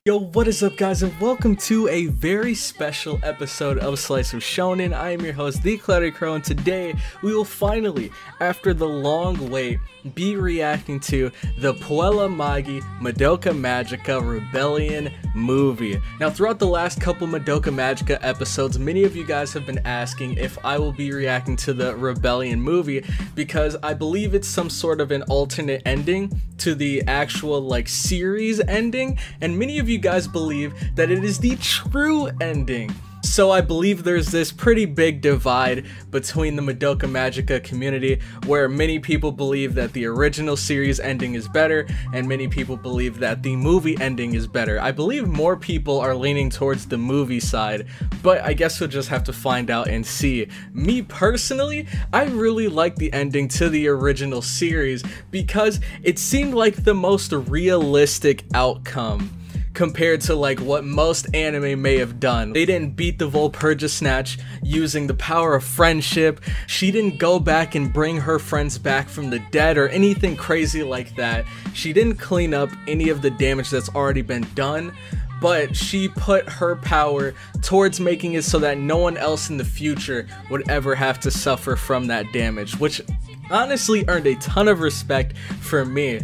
Yo, what is up guys, and welcome to a very special episode of Slice of Shonen. I am your host, The Cloudy Crow, and today we will finally, after the long wait, be reacting to the Puella Magi Madoka Magica Rebellion movie. Now, throughout the last couple Madoka Magica episodes, many of you guys have been asking if I will be reacting to the Rebellion movie because I believe it's some sort of an alternate ending to the actual series ending, and many of you guys believe that it is the true ending. So I believe there's this pretty big divide between the Madoka Magica community where many people believe that the original series ending is better and many people believe that the movie ending is better. I believe more people are leaning towards the movie side, but I guess we'll just have to find out and see. Me personally, I really like the ending to the original series because it seemed like the most realistic outcome compared to what most anime may have done. They didn't beat the Volpurga Snatch using the power of friendship. She didn't go back and bring her friends back from the dead or anything crazy like that. She didn't clean up any of the damage that's already been done, but she put her power towards making it so that no one else in the future would ever have to suffer from that damage, which honestly earned a ton of respect from me,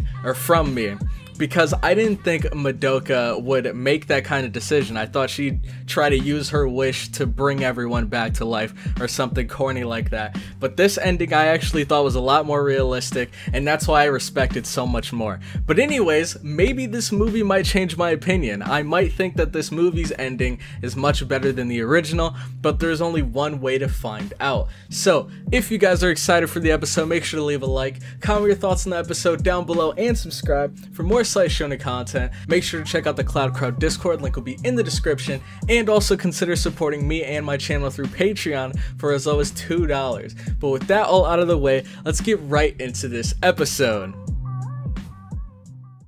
because I didn't think Madoka would make that kind of decision. I thought she'd try to use her wish to bring everyone back to life or something corny like that. But this ending I actually thought was a lot more realistic, and that's why I respect it so much more. But anyways, maybe this movie might change my opinion. I might think that this movie's ending is much better than the original, but there's only one way to find out. So, if you guys are excited for the episode, make sure to leave a like, comment your thoughts on the episode down below, and subscribe for more Slice Shonen content. Make sure to check out the Cloud Crowd Discord, link will be in the description, and also consider supporting me and my channel through Patreon for as low as $2. But with that all out of the way, let's get right into this episode.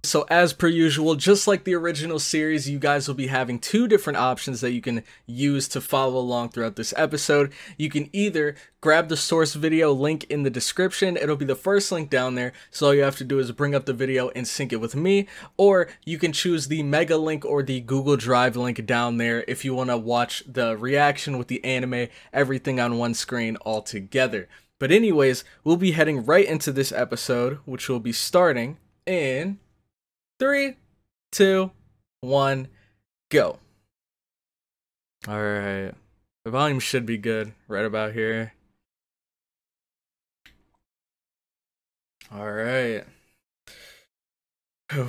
So as per usual, just like the original series, you guys will be having two different options that you can use to follow along throughout this episode. You can either grab the source video link in the description, it'll be the first link down there, so all you have to do is bring up the video and sync it with me, or you can choose the mega link or the Google Drive link down there if you want to watch the reaction with the anime, everything on one screen all together. But anyways, we'll be heading right into this episode, which will be starting in 3, 2, 1, go. Alright. The volume should be good right about here. Alright.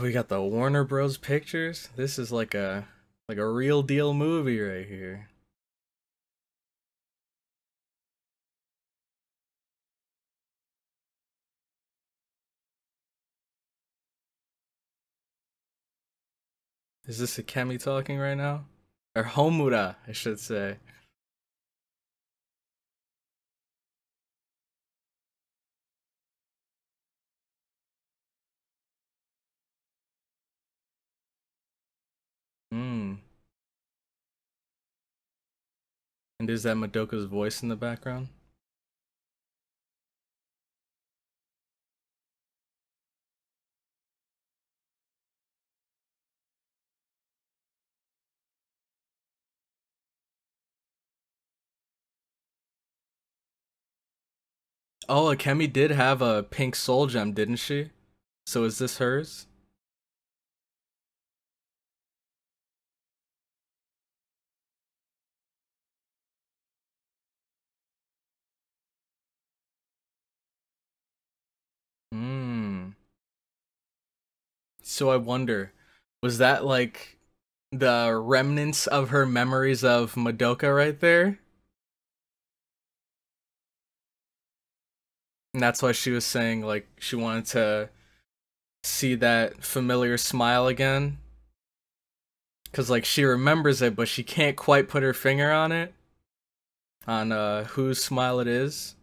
We got the Warner Bros. Pictures. This is like a real deal movie right here. Is this Akemi talking right now? Or Homura, I should say. And is that Madoka's voice in the background? Oh, Akemi did have a pink soul gem, didn't she? So is this hers? So I wonder, was that the remnants of her memories of Madoka right there? And that's why she was saying she wanted to see that familiar smile again. Cause she remembers it, but she can't quite put her finger on it. On whose smile it is.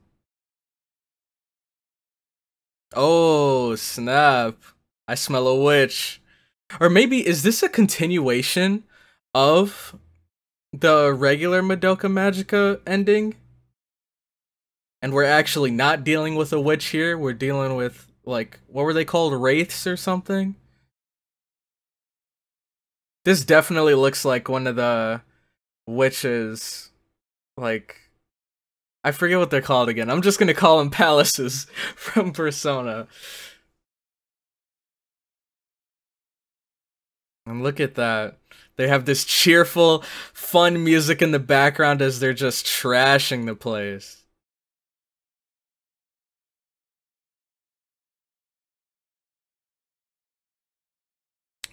Oh, snap. I smell a witch. Or maybe, is this a continuation of the regular Madoka Magica ending? And we're actually not dealing with a witch here. We're dealing with, what were they called? Wraiths or something? This definitely looks like one of the witches, like, I forget what they're called again. I'm just gonna call them palaces from Persona. And look at that. They have this cheerful, fun music in the background as they're just trashing the place.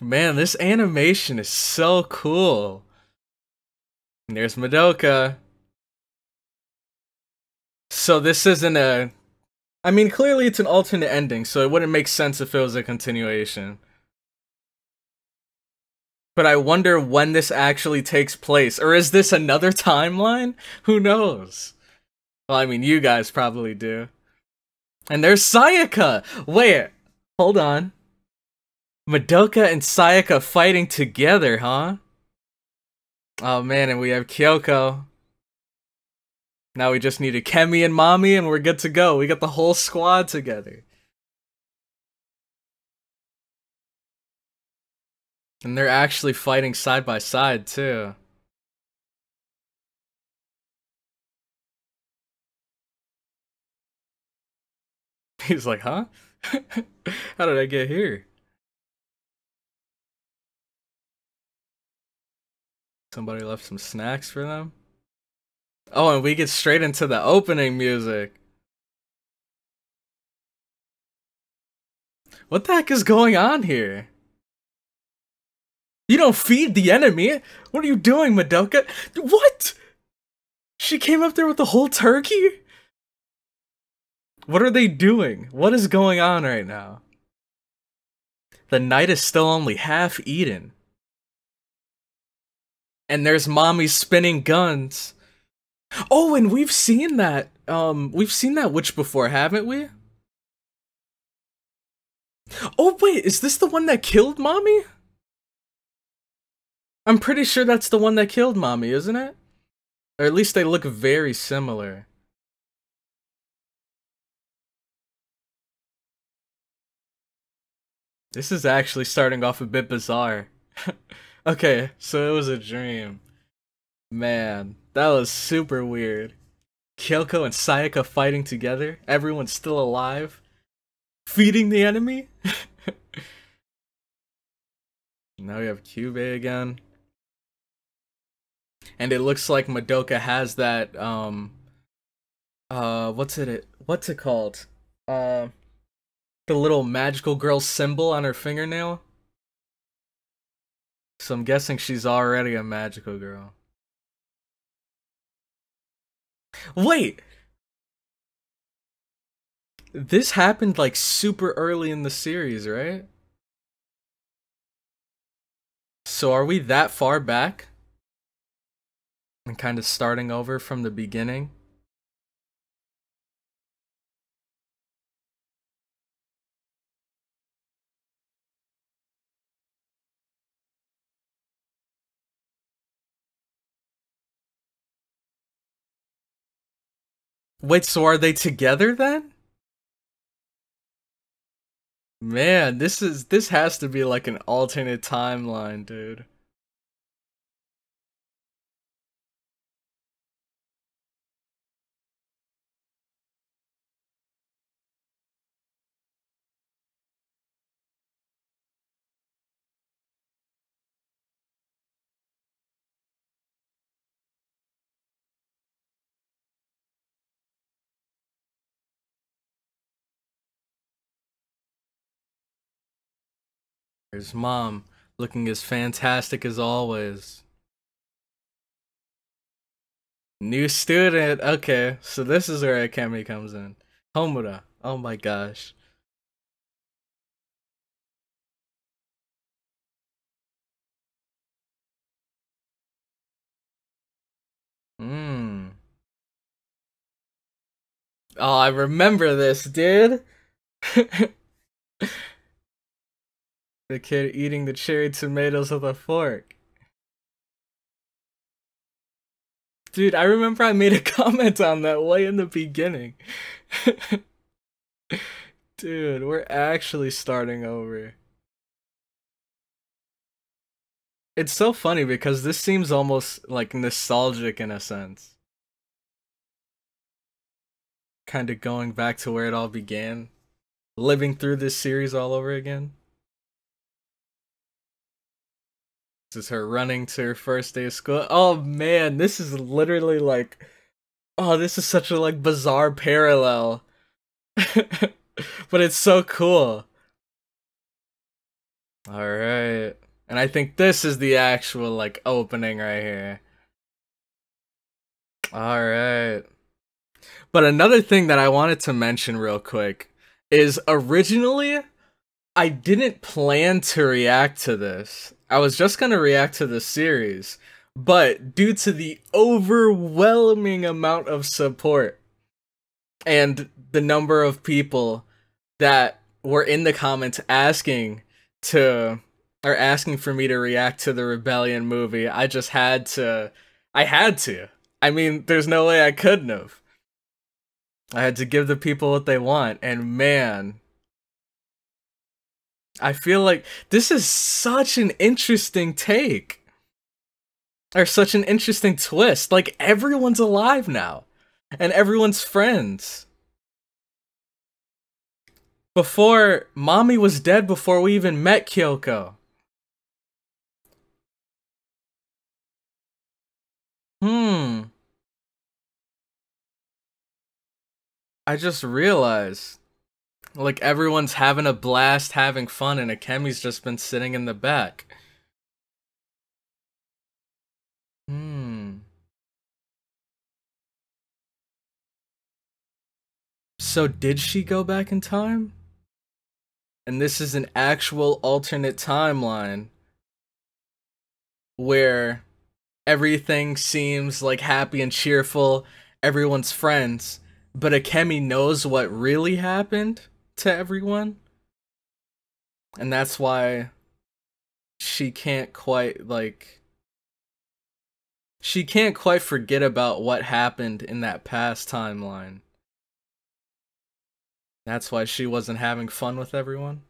Man, this animation is so cool. And there's Madoka. So this isn't a... I mean, clearly it's an alternate ending, so it wouldn't make sense if it was a continuation. But I wonder when this actually takes place. Or is this another timeline? Who knows? Well, I mean, you guys probably do. And there's Sayaka! Wait, hold on. Madoka and Sayaka fighting together, huh? Oh man, and we have Kyoko. Now we just need a Kemi and Mami and we're good to go. We got the whole squad together. And they're actually fighting side by side, too. He's like, huh? How did I get here? Somebody left some snacks for them? Oh, and we get straight into the opening music. What the heck is going on here? You don't feed the enemy! What are you doing, Madoka? What?! She came up there with the whole turkey?! What are they doing? What is going on right now? The night is still only half eaten. And there's Mommy spinning guns. Oh, and we've seen that witch before, haven't we? Oh wait, is this the one that killed Mommy? I'm pretty sure that's the one that killed Mommy, isn't it? Or at least they look very similar. This is actually starting off a bit bizarre. Okay, so it was a dream. Man, that was super weird. Kyoko and Sayaka fighting together, everyone's still alive, feeding the enemy. Now we have Kyubey again. And it looks like Madoka has that, what's it called? The little magical girl symbol on her fingernail. So I'm guessing she's already a magical girl. Wait! This happened like super early in the series, right? So are we that far back? And kind of starting over from the beginning? Wait, so are they together then? Man, this has to be like an alternate timeline, dude. There's Mom, looking as fantastic as always. New student, okay, so this is where Akemi comes in. Homura, oh my gosh. Mmm. Oh, I remember this, dude. The kid eating the cherry tomatoes with a fork. Dude, I remember I made a comment on that way in the beginning. Dude, we're actually starting over. It's so funny because this seems almost like nostalgic in a sense. Kind of going back to where it all began. Living through this series all over again. This is her running to her first day of school. Oh man, this is literally like, oh, this is such a like bizarre parallel. But it's so cool. Alright. And I think this is the actual like opening right here. Alright. But another thing that I wanted to mention real quick is originally I didn't plan to react to this. I was just gonna react to the series, but due to the overwhelming amount of support and the number of people that were in the comments asking for me to react to the Rebellion movie, I just had to. I had to. I mean, there's no way I couldn't have. I had to give the people what they want, and man, I feel like this is such an interesting take. Or such an interesting twist. Like, everyone's alive now. And everyone's friends. Before, Mommy was dead before we even met Kyoko. I just realized. Like, everyone's having a blast, having fun, and Akemi's just been sitting in the back. So did she go back in time? And this is an actual alternate timeline where everything seems like happy and cheerful, everyone's friends, but Akemi knows what really happened to everyone. And that's why she can't quite, like, she can't quite forget about what happened in that past timeline. That's why she wasn't having fun with everyone.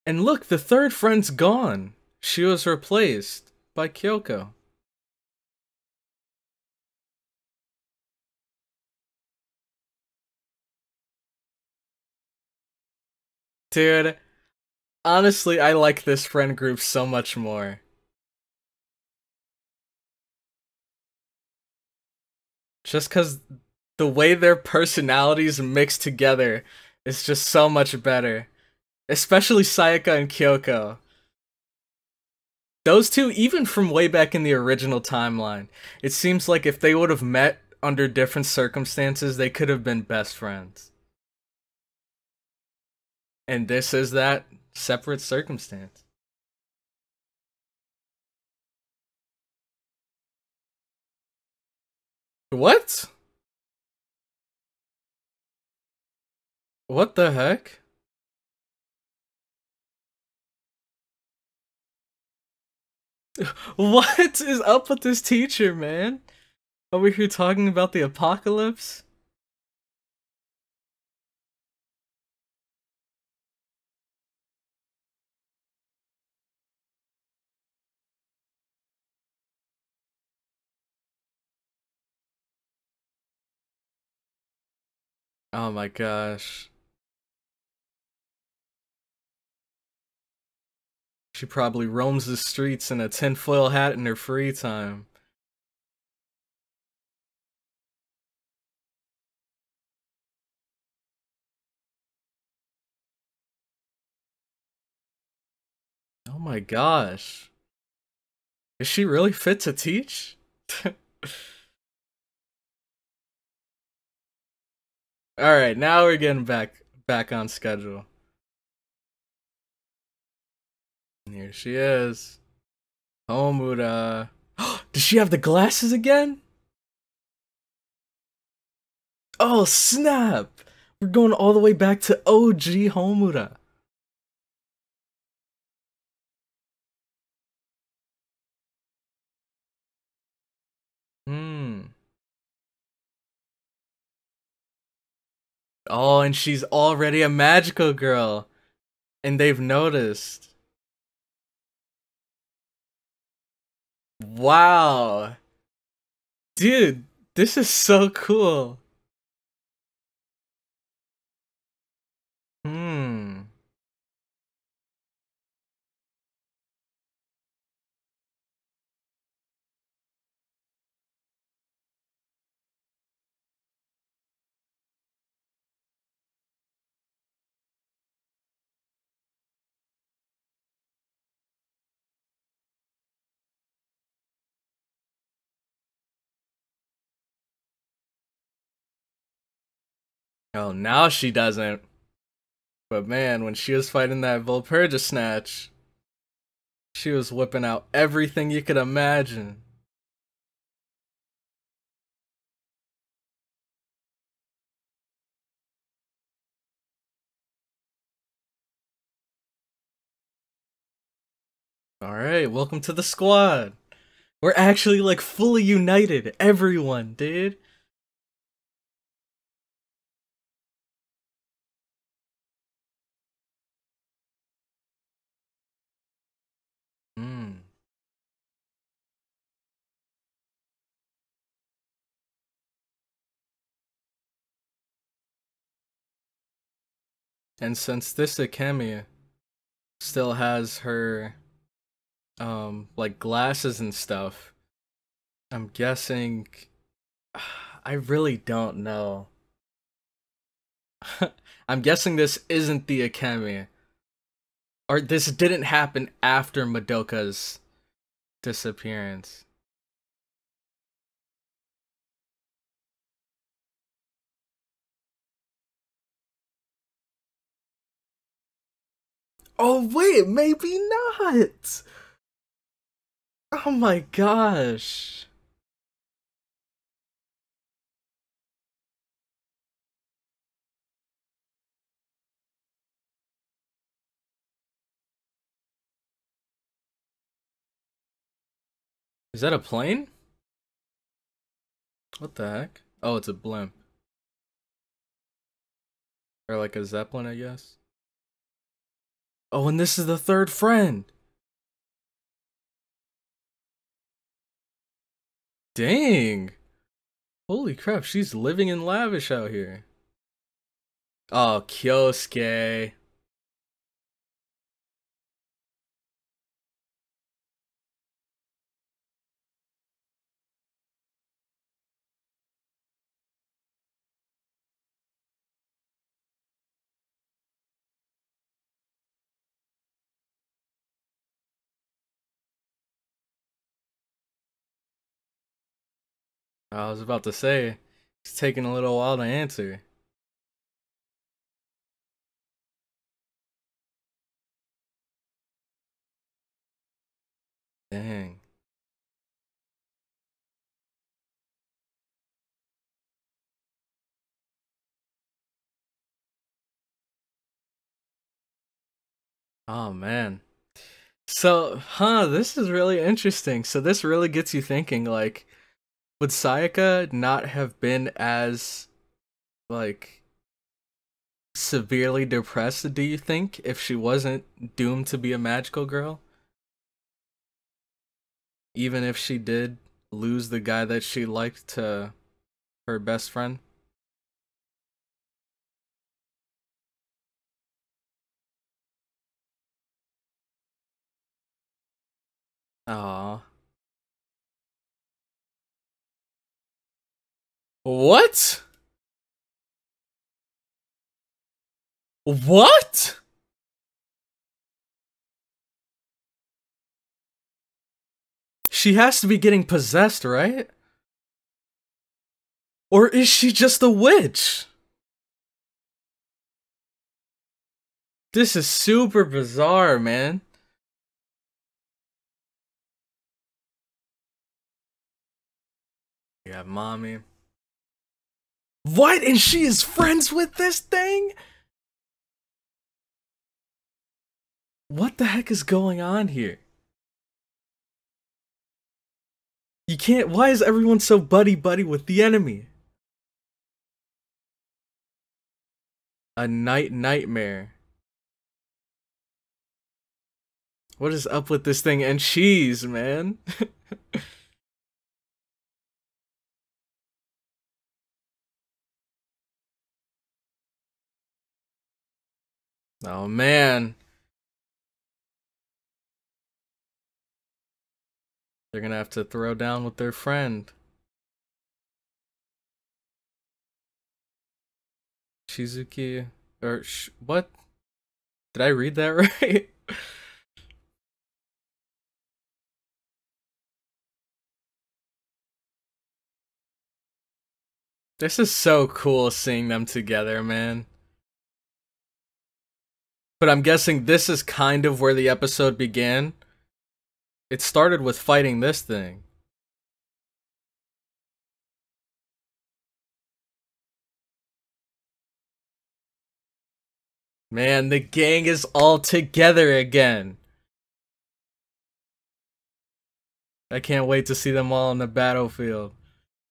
And look, the third friend's gone. She was replaced by Kyoko. Dude, honestly, I like this friend group so much more. Just because the way their personalities mix together is just so much better. Especially Sayaka and Kyoko. Those two, even from way back in the original timeline, it seems like if they would have met under different circumstances, they could have been best friends. And this is that separate circumstance. What? What the heck? What is up with this teacher, man? Over here talking about the apocalypse? Oh my gosh. She probably roams the streets in a tinfoil hat in her free time. Oh my gosh. Is she really fit to teach? Alright, now we're getting back on schedule. Here she is. Homura. Does she have the glasses again? Oh, snap! We're going all the way back to OG Homura. Oh, and she's already a magical girl. And they've noticed. Wow. Dude, this is so cool. Hmm. Oh, now she doesn't. But man, when she was fighting that Volpurga snatch, she was whipping out everything you could imagine. Alright, welcome to the squad. We're actually like fully united. Everyone, dude. Hmm. And since this Akemi still has her like glasses and stuff, I'm guessing I really don't know. I'm guessing this isn't the Akemi. Or this didn't happen after Madoka's disappearance. Oh wait, maybe not. Oh my gosh. Is that a plane? What the heck? Oh, it's a blimp. Or like a zeppelin, I guess. Oh, and this is the third friend. Dang. Holy crap, she's living in lavish out here. Oh, Kyosuke. I was about to say, it's taking a little while to answer. Dang. Oh man. So, this is really interesting. So this really gets you thinking, like, would Sayaka not have been as, like, severely depressed, do you think, if she wasn't doomed to be a magical girl? Even if she did lose the guy that she liked to her best friend? Aw. What? What? She has to be getting possessed, right? Or is she just a witch? This is super bizarre, man. You have mommy. What? And she is friends with this thing? What the heck is going on here? You can't. Why is everyone so buddy-buddy with the enemy? A night nightmare. What is up with this thing and cheese, man? Oh man. They're gonna have to throw down with their friend. Shizuki, or what? Did I read that right? This is so cool seeing them together, man. But I'm guessing this is kind of where the episode began. It started with fighting this thing. Man, the gang is all together again. I can't wait to see them all on the battlefield.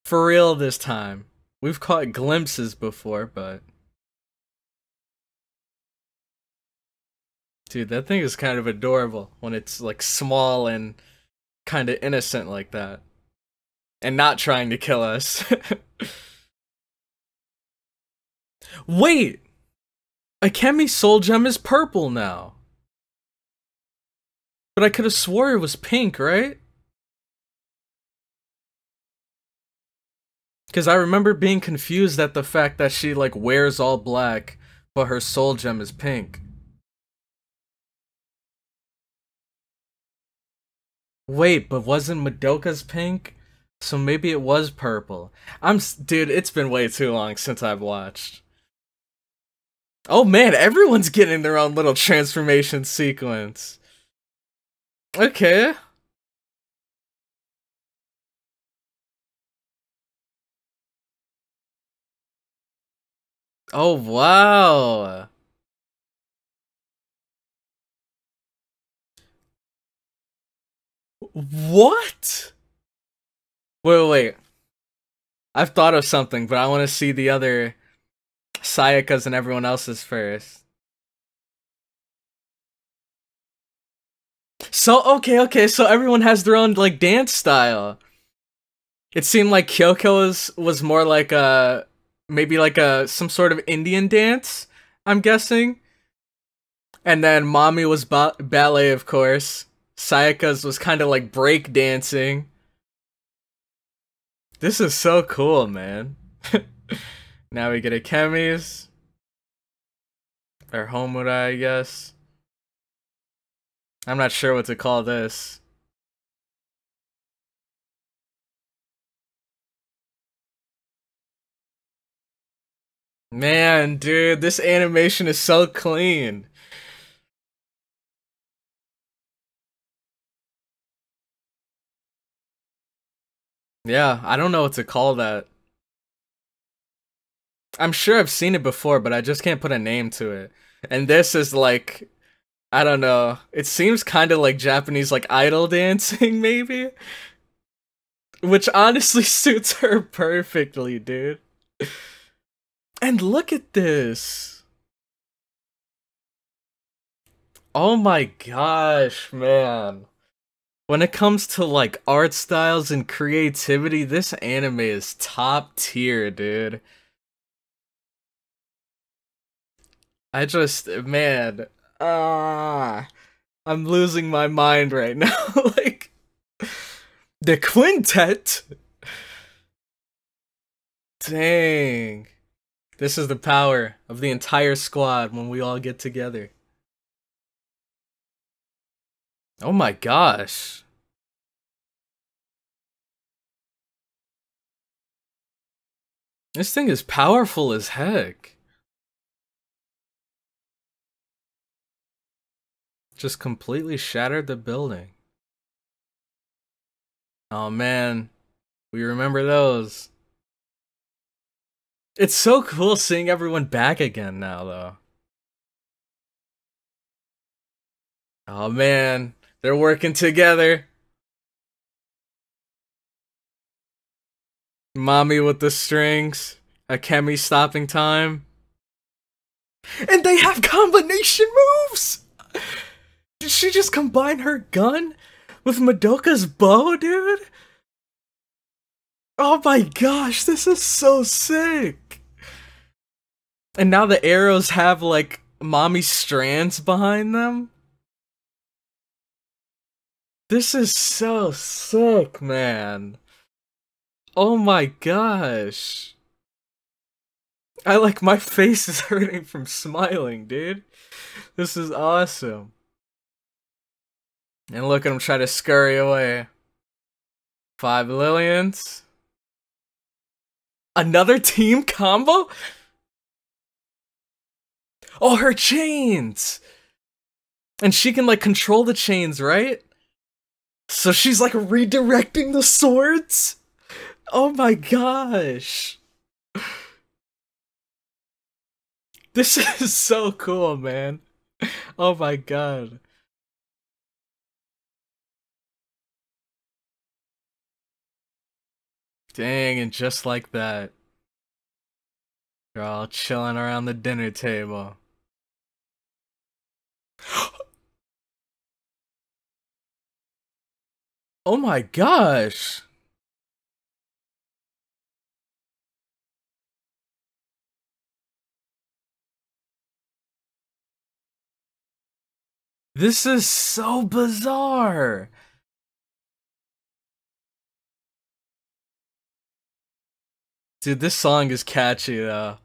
For real this time. We've caught glimpses before, but... Dude, that thing is kind of adorable when it's like small and kind of innocent like that. And not trying to kill us. Wait! Akemi's soul gem is purple now. But I could have swore it was pink, right? Because I remember being confused at the fact that she like wears all black, but her soul gem is pink. Wait, but wasn't Madoka's pink? So maybe it was purple. Dude, it's been way too long since I've watched. Oh man, everyone's getting their own little transformation sequence. Okay. Oh wow. What? Wait. I've thought of something, but I want to see the other Sayaka's and everyone else's first. So, okay, so everyone has their own, like, dance style. It seemed like Kyoko was more like a, maybe like some sort of Indian dance, I'm guessing. And then Mami was ballet, of course. Sayaka's was kind of like break dancing. This is so cool, man. Now we get Akemi's. Or Homura, I guess. I'm not sure what to call this. Man, dude, this animation is so clean. Yeah, I don't know what to call that. I'm sure I've seen it before, but I just can't put a name to it. And this is like, I don't know. It seems kind of like Japanese like idol dancing, maybe? Which honestly suits her perfectly, dude. And look at this. Oh my gosh, man. When it comes to like art styles and creativity, this anime is top tier, dude. Man, I'm losing my mind right now. Like, the quintet? Dang. This is the power of the entire squad when we all get together. Oh my gosh. This thing is powerful as heck. Just completely shattered the building. Oh man, we remember those. It's so cool seeing everyone back again now, though. Oh man, they're working together. Mami with the strings. Akemi stopping time. And they have combination moves! she just combine her gun with Madoka's bow, dude? Oh my gosh, this is so sick! And now the arrows have, like, mommy strands behind them? This is so sick, man. Oh my gosh. My face is hurting from smiling, dude. This is awesome. And look at him try to scurry away. 5 Lillians. Another team combo? Oh, her chains! And she can, like, control the chains, right? So she's, like, redirecting the swords? Oh my gosh. This is so cool, man. Oh my god. Dang, and just like that, you're all chilling around the dinner table. Oh my gosh. This is so bizarre. Dude, this song is catchy though.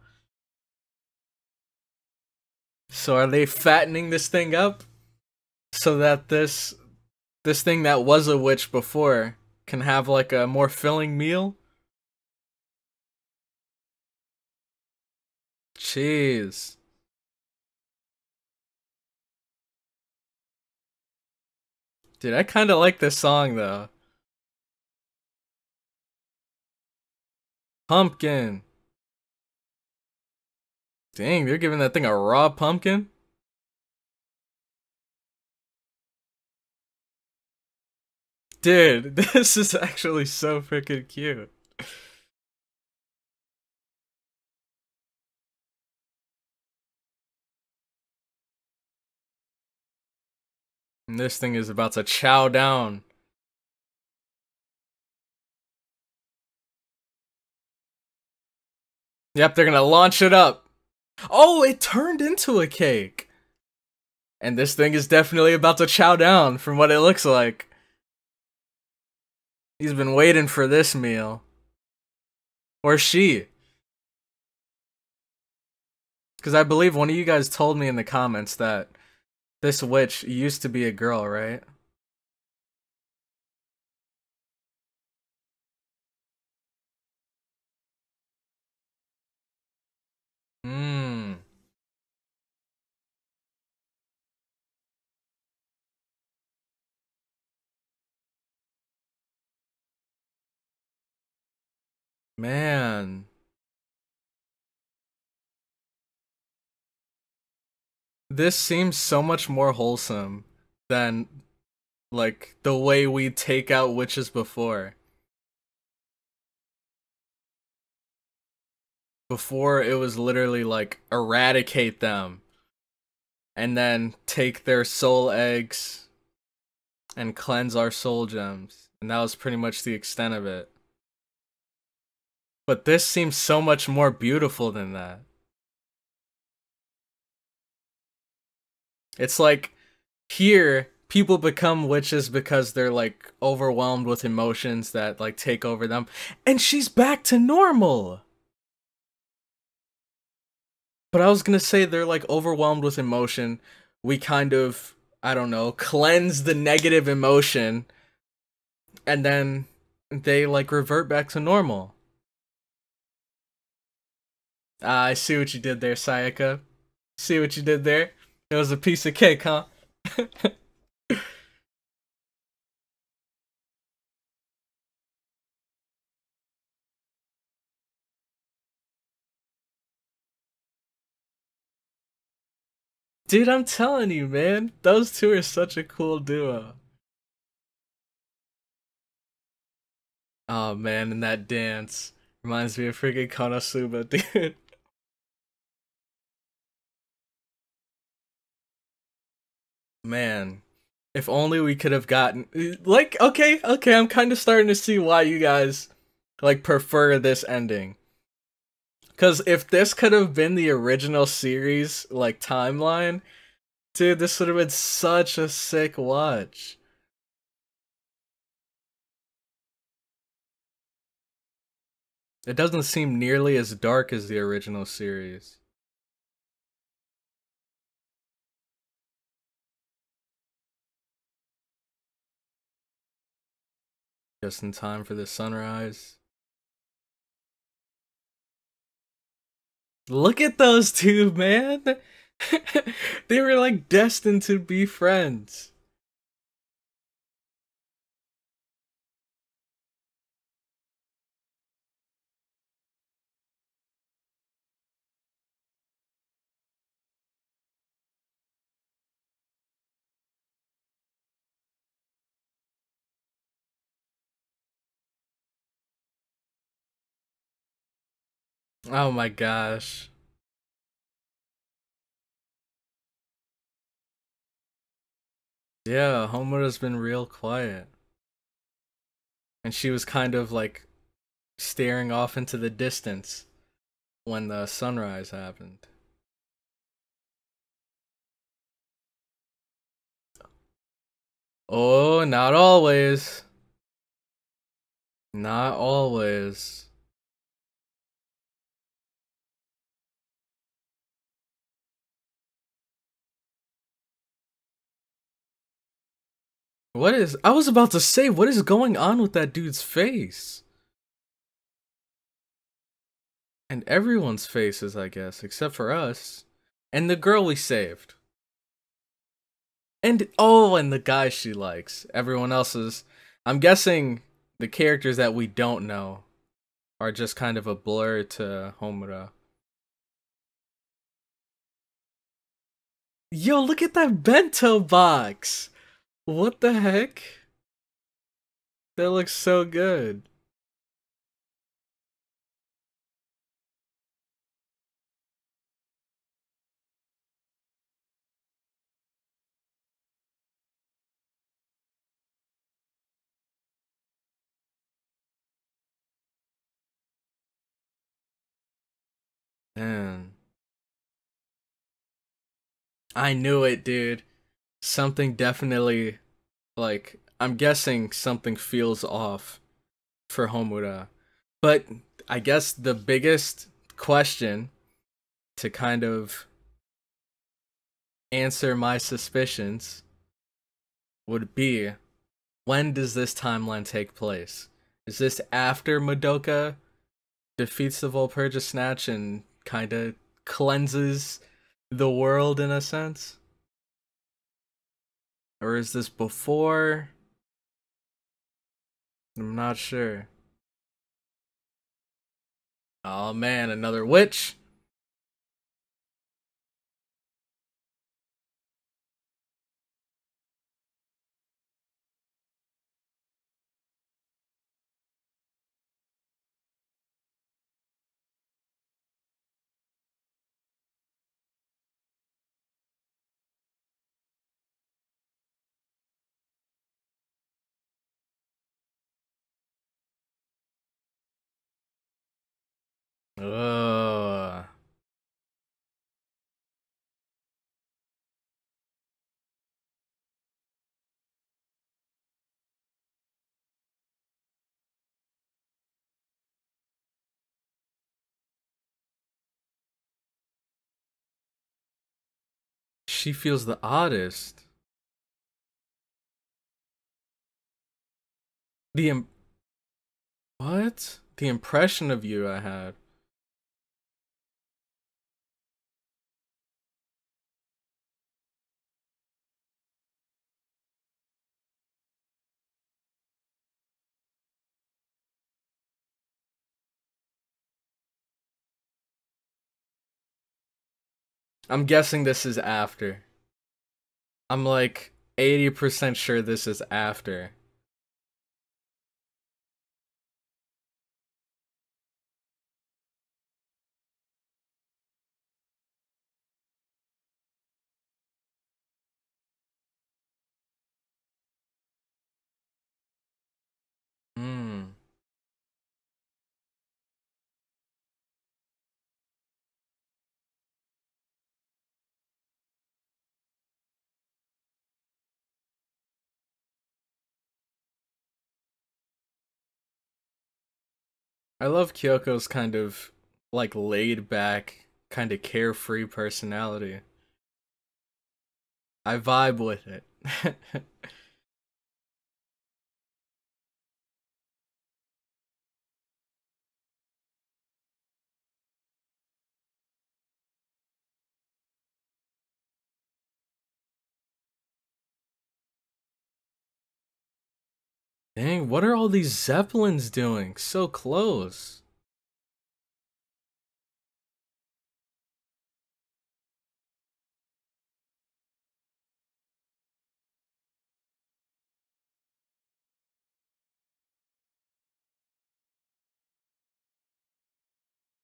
So are they fattening this thing up so that this thing that was a witch before can have like a more filling meal? Jeez. Dude, I kind of like this song though. Pumpkin. Dang, they're giving that thing a raw pumpkin? Dude, this is actually so freaking cute. And this thing is about to chow down. Yep, they're gonna launch it up. Oh, it turned into a cake. And this thing is definitely about to chow down from what it looks like. He's been waiting for this meal. Or she. Because I believe one of you guys told me in the comments that this witch used to be a girl, right? Hmm. Man. This seems so much more wholesome than, like, the way we take out witches before. Before, it was literally, like, eradicate them. And then take their soul eggs and cleanse our soul gems. And that was pretty much the extent of it. But this seems so much more beautiful than that. It's like, here, people become witches because they're, like, overwhelmed with emotions that, like, take over them. And she's back to normal! But I was gonna say they're, like, overwhelmed with emotion. We kind of, I don't know, cleanse the negative emotion. And then they, like, revert back to normal. I see what you did there, Sayaka. See what you did there? It was a piece of cake, huh? Dude, I'm telling you, man. Those two are such a cool duo. Oh, man, and that dance reminds me of freaking Konosuba, dude. Man. If only we could have gotten like okay, I'm kind of starting to see why you guys like prefer this ending. Cuz if this could have been the original series like timeline, dude, this would have been such a sick watch. It doesn't seem nearly as dark as the original series. Just in time for the sunrise. Look at those two, man. They were like destined to be friends. Oh my gosh. Yeah, Homura's been real quiet. And she was kind of like staring off into the distance when the sunrise happened. Oh, not always. Not always. What is. I was about to say, what is going on with that dude's face? And everyone's faces, I guess, except for us. And the girl we saved. And oh, and the guy she likes. Everyone else's. I'm guessing the characters that we don't know are just kind of a blur to Homura. Yo, look at that bento box! What the heck? That looks so good. Man. I knew it, dude. Something definitely, like, I'm guessing something feels off for Homura. But I guess the biggest question to kind of answer my suspicions would be, when does this timeline take place? Is this after Madoka defeats the Volpurga Snatch and kind of cleanses the world in a sense? Or is this before? I'm not sure. Oh man, another witch. Ugh. She feels the oddest. The what? The impression of you I had. I'm guessing this is after. I'm like 80% sure this is after. Hmm. I love Kyoko's kind of like laid back, kind of carefree personality. I vibe with it. Dang, what are all these Zeppelins doing? So close.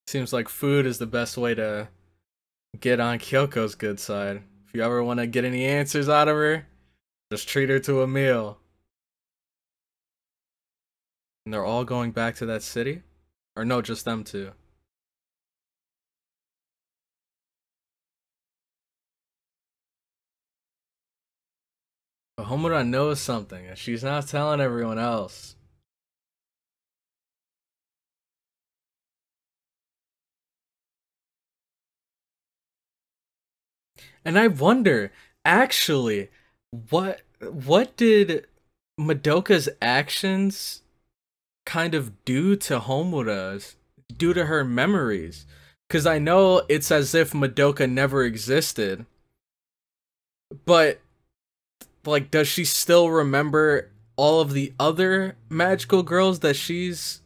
Seems like food is the best way to get on Kyoko's good side. If you ever want to get any answers out of her, just treat her to a meal. And they're all going back to that city? Or no, just them two. But Homura knows something, and she's not telling everyone else. And I wonder, actually, what did Madoka's actions kind of do to Homura's, due to her memories? Because I know it's as if Madoka never existed, but like, does she still remember all of the other magical girls that she's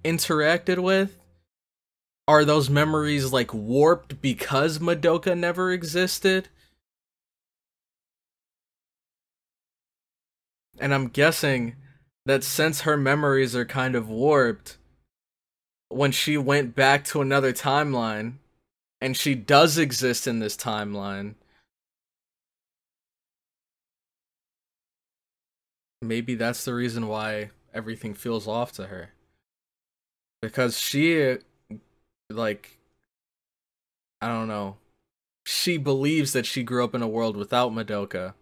interacted with? Are those memories like warped because Madoka never existed? And I'm guessing that since her memories are kind of warped, when she went back to another timeline, and she does exist in this timeline, maybe that's the reason why everything feels off to her. Because she, like, I don't know, she believes that she grew up in a world without Madoka.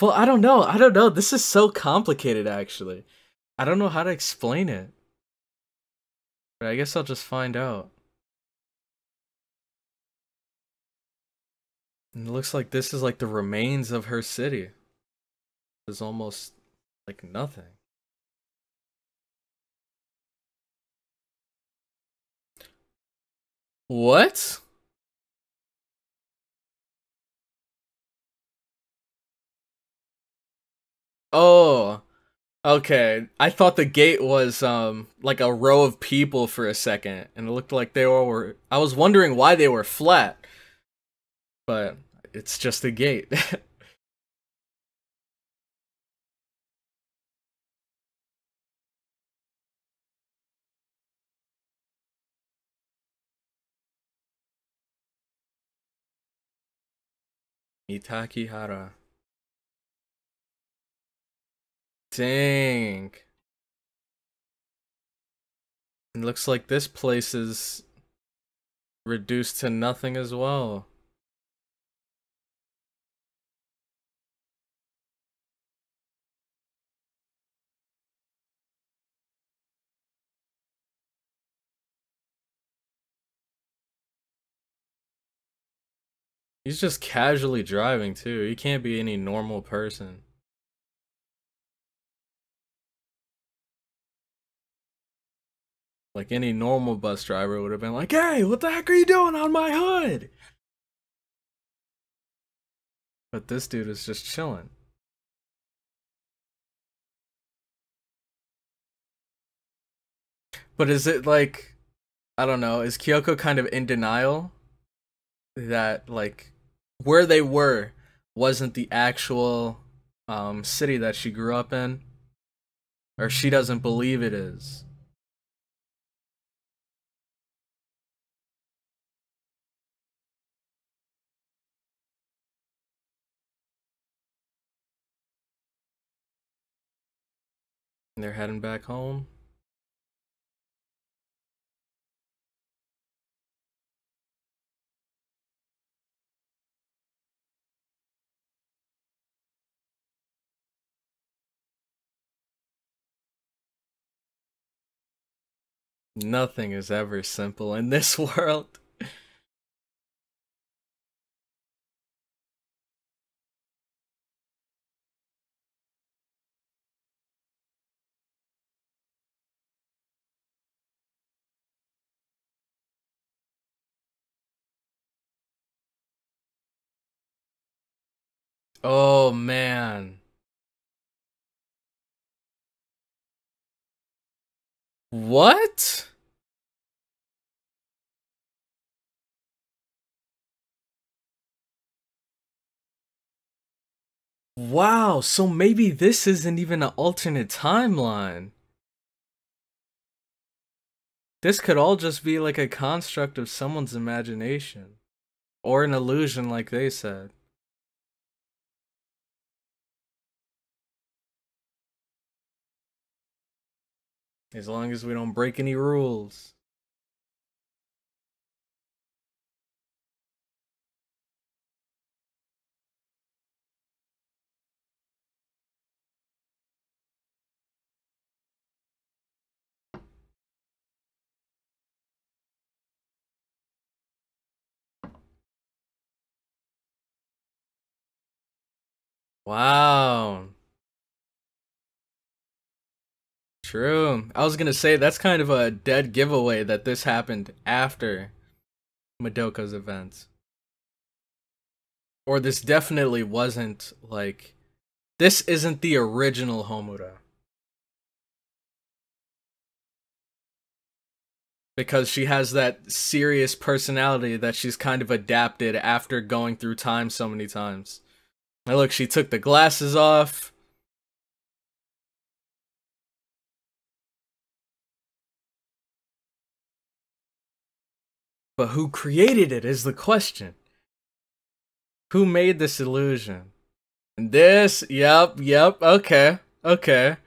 Well, I don't know. I don't know. This is so complicated, actually. I don't know how to explain it. But I guess I'll just find out. And it looks like this is like the remains of her city. There's almost like nothing. What? Oh, okay. I thought the gate was like a row of people for a second, and it looked like they all were. I was wondering why they were flat, but it's just a gate. Itakihara. Dang. It looks like this place is reduced to nothing as well. He's just casually driving too. He can't be any normal person. Like any normal bus driver would have been like, "Hey, what the heck are you doing on my hood?" But this dude is just chilling. But is it like, I don't know, is Kyoko kind of in denial that like where they were wasn't the actual city that she grew up in? Or she doesn't believe it is? They're heading back home. Nothing is ever simple in this world. Oh man. What? Wow, so maybe this isn't even an alternate timeline. This could all just be like a construct of someone's imagination. Or an illusion, like they said. As long as we don't break any rules. Wow. True. I was gonna say that's kind of a dead giveaway that this happened after Madoka's events. Or this definitely wasn't like this isn't the original Homura. Because she has that serious personality that she's kind of adapted after going through time so many times. Now look, she took the glasses off. But who created it is the question. Who made this illusion? And this, yep, okay, okay.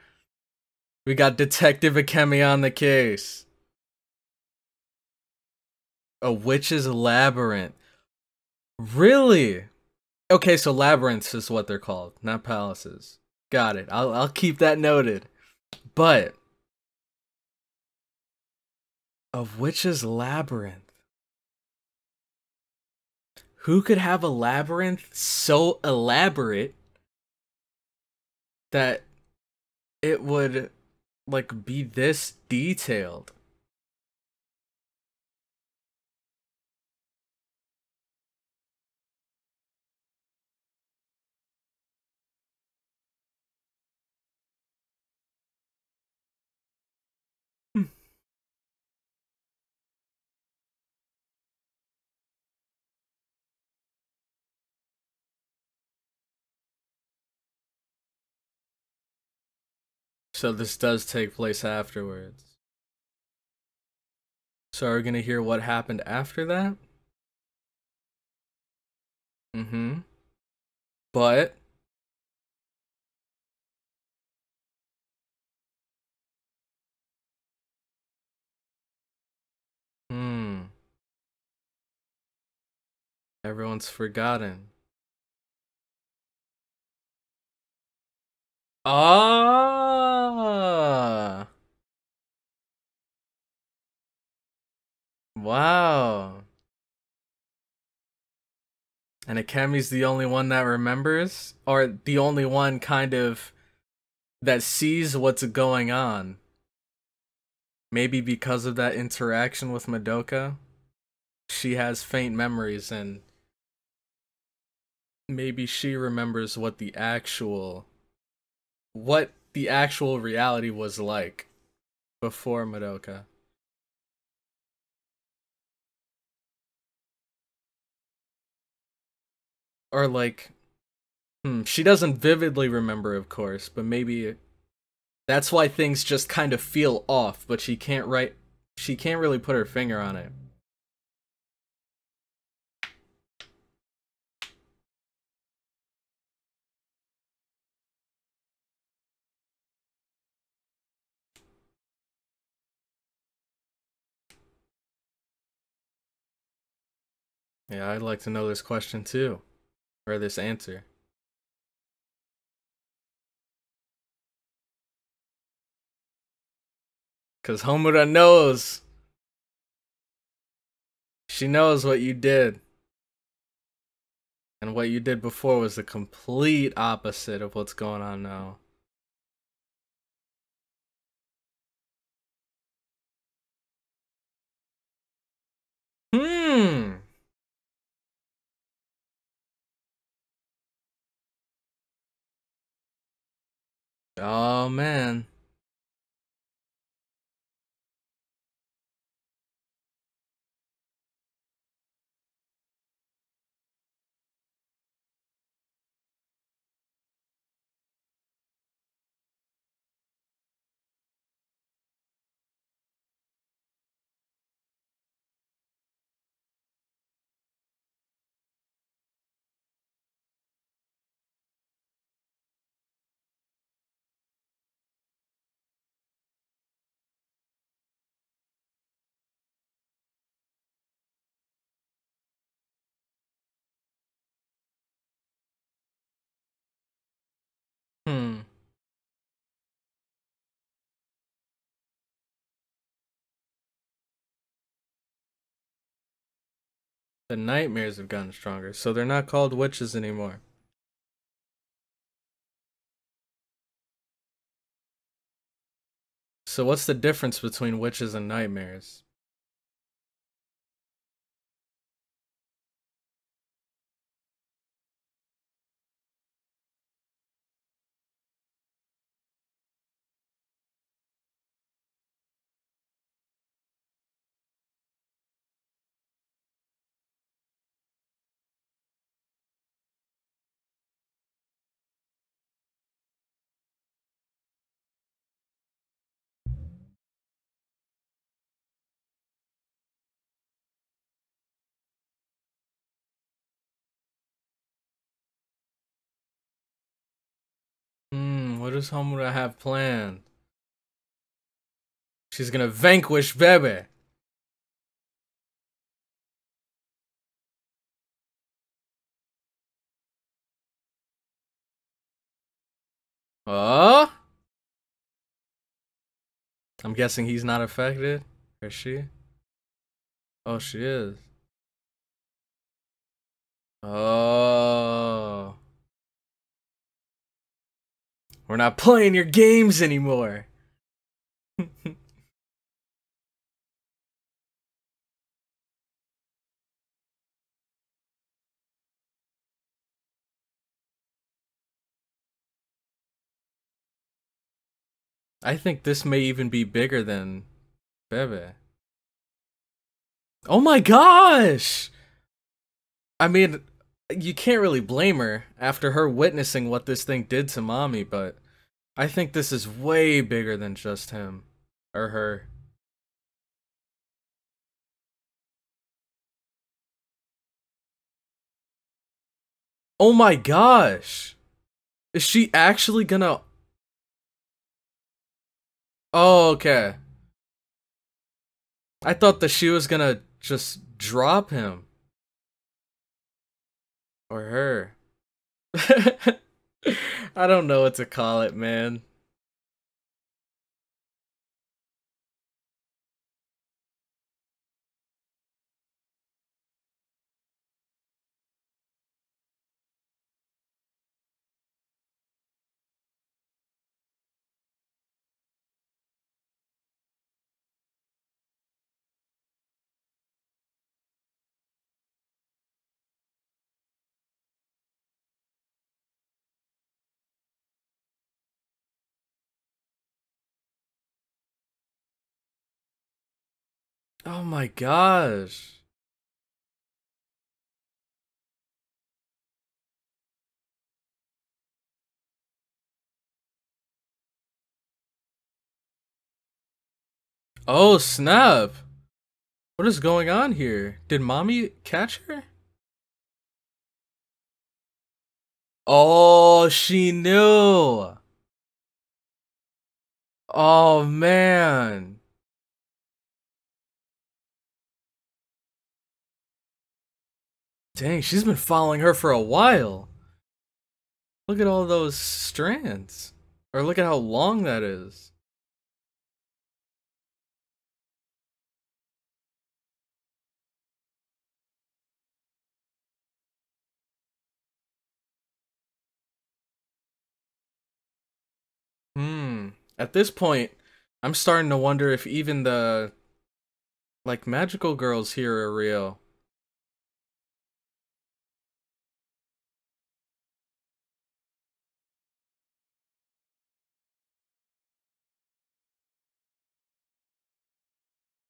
We got Detective Akemi on the case. A witch's labyrinth. Really? Okay, so labyrinths is what they're called, not palaces. Got it. I'll keep that noted. But a witch's labyrinth. Who could have a labyrinth so elaborate that it would like be this detailed? So this does take place afterwards. So are we gonna hear what happened after that? Mm-hmm. But hmm. Everyone's forgotten. Ah. Wow. And Akemi's the only one that remembers? Or the only one kind of that sees what's going on? Maybe because of that interaction with Madoka? She has faint memories and maybe she remembers what the actual reality was like before Madoka. Or like she doesn't vividly remember, of course, but maybe that's why things just kind of feel off, but she can't really put her finger on it. Yeah, I'd like to know this question too, or this answer. Cause Homura knows. She knows what you did. And what you did before was the complete opposite of what's going on now. Hmm. Oh man. Hmm. The nightmares have gotten stronger, so they're not called witches anymore. So what's the difference between witches and nightmares? What does Homura have planned? She's gonna vanquish Bebe. Oh? I'm guessing he's not affected. Or she? Oh, she is. Oh. We're not playing your games anymore. I think this may even be bigger than Bebe. Oh my gosh! I mean, you can't really blame her after her witnessing what this thing did to mommy, but I think this is way bigger than just him. Or her. Oh my gosh! Is she actually gonna... Oh, okay. I thought that she was gonna just drop him. Or her. I don't know what to call it, man. Oh my gosh. Oh snap. What is going on here? Did mommy catch her? Oh, she knew. Oh man. Dang, she's been following her for a while. Look at all those strands. Or look at how long that is. At this point, I'm starting to wonder if even the, like, magical girls here are real.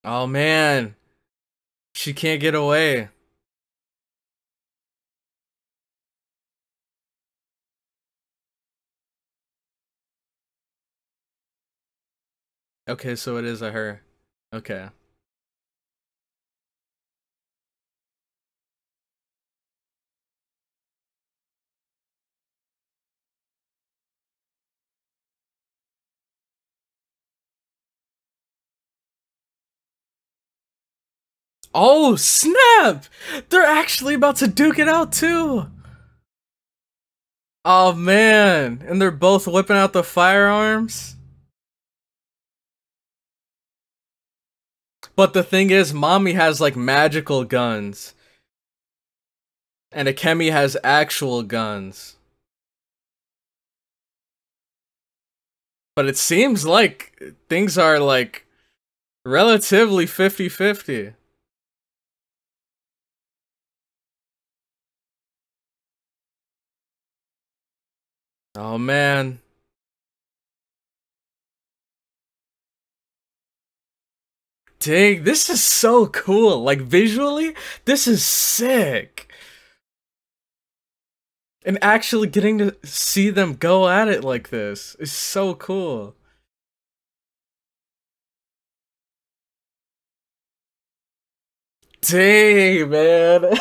Oh man, she can't get away. Okay, so it is a her. Okay. Oh, snap! They're actually about to duke it out too! Oh man, and they're both whipping out the firearms? But the thing is, Mommy has like magical guns. And Akemi has actual guns. But it seems like things are like relatively 50-50. Oh man. Dang, this is so cool. Like visually, this is sick. And actually getting to see them go at it like this is so cool. Dang, man.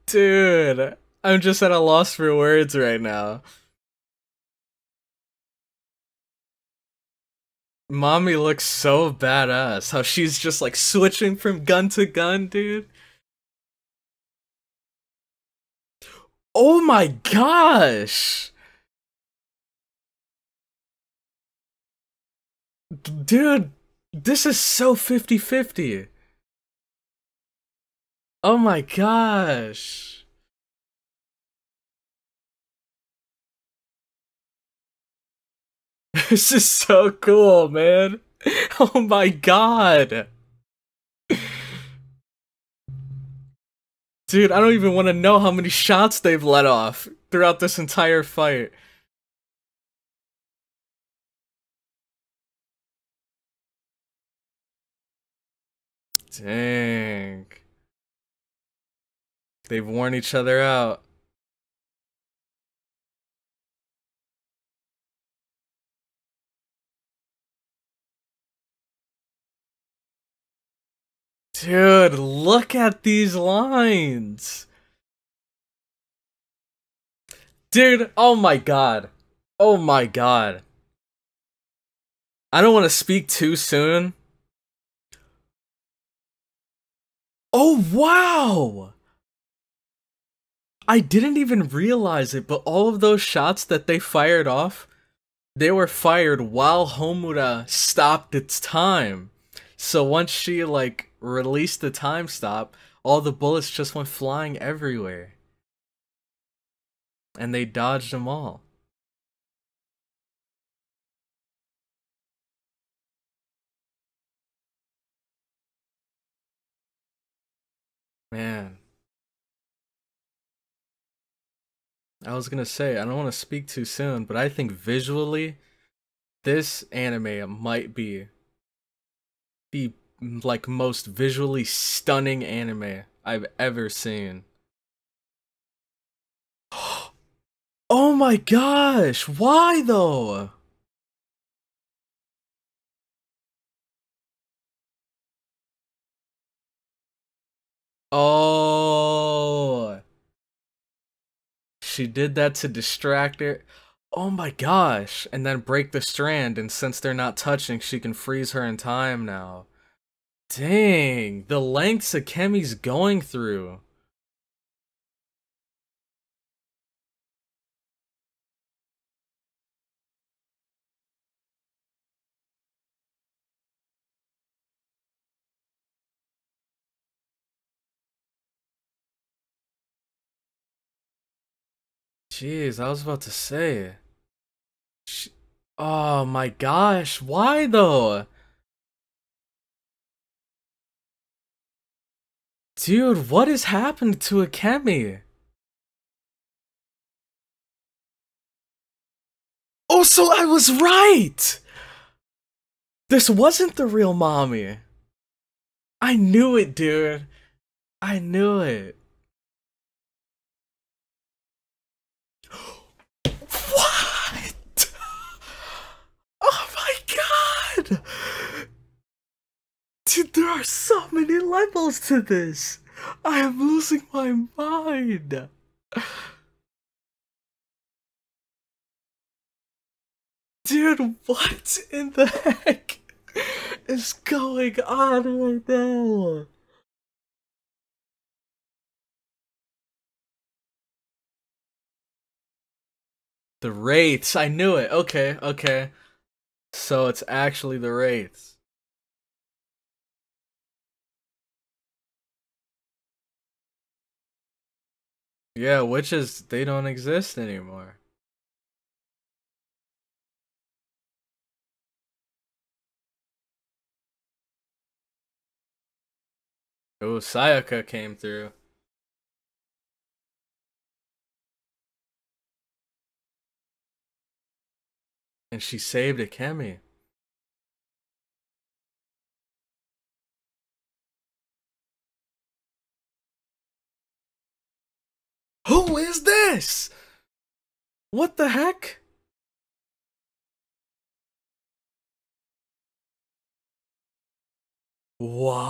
Dude, I'm just at a loss for words right now. Mommy looks so badass. How she's just like switching from gun to gun, dude. Oh my gosh! Dude, this is so 50-50. Oh my gosh. This is so cool, man. Oh my god. Dude, I don't even want to know how many shots they've let off throughout this entire fight. Dang. They've worn each other out. Dude, look at these lines. Dude, oh my god. Oh my god. I don't want to speak too soon. Oh wow! I didn't even realize it, but all of those shots that they fired off, they were fired while Homura stopped its time. So once she, like, released the time stop, all the bullets just went flying everywhere. And they dodged them all. Man. I was gonna say, I don't want to speak too soon, but I think visually, this anime might be the, like, most visually stunning anime I've ever seen. Oh my gosh, why though? Oh, she did that to distract her. Oh my gosh, and then break the strand, and since they're not touching, she can freeze her in time now. Dang, the lengths Akemi's going through. Jeez, I was about to say. Oh my gosh, why though? Dude, what has happened to Akemi? Oh, so I was right! This wasn't the real mommy. I knew it, dude. I knew it. What? Oh my god! Dude, there are so many levels to this. I am losing my mind. Dude, what in the heck is going on right now? The Wraiths, I knew it. Okay, okay. So it's actually the Wraiths. Yeah, witches, they don't exist anymore. Oh, Sayaka came through. And she saved Akemi. Who is this? What the heck? What?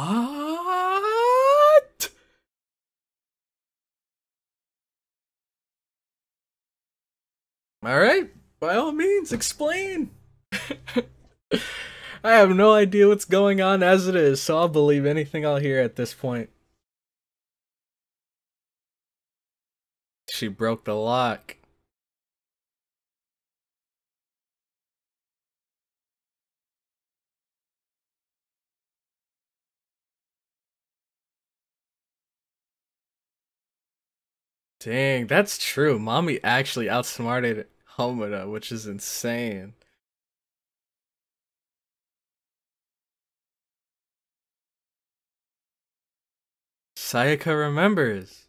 Alright, by all means, explain. I have no idea what's going on as it is, so I'll believe anything I'll hear at this point. She broke the lock. Dang, that's true. Mommy actually outsmarted Homoda, which is insane. Sayaka remembers.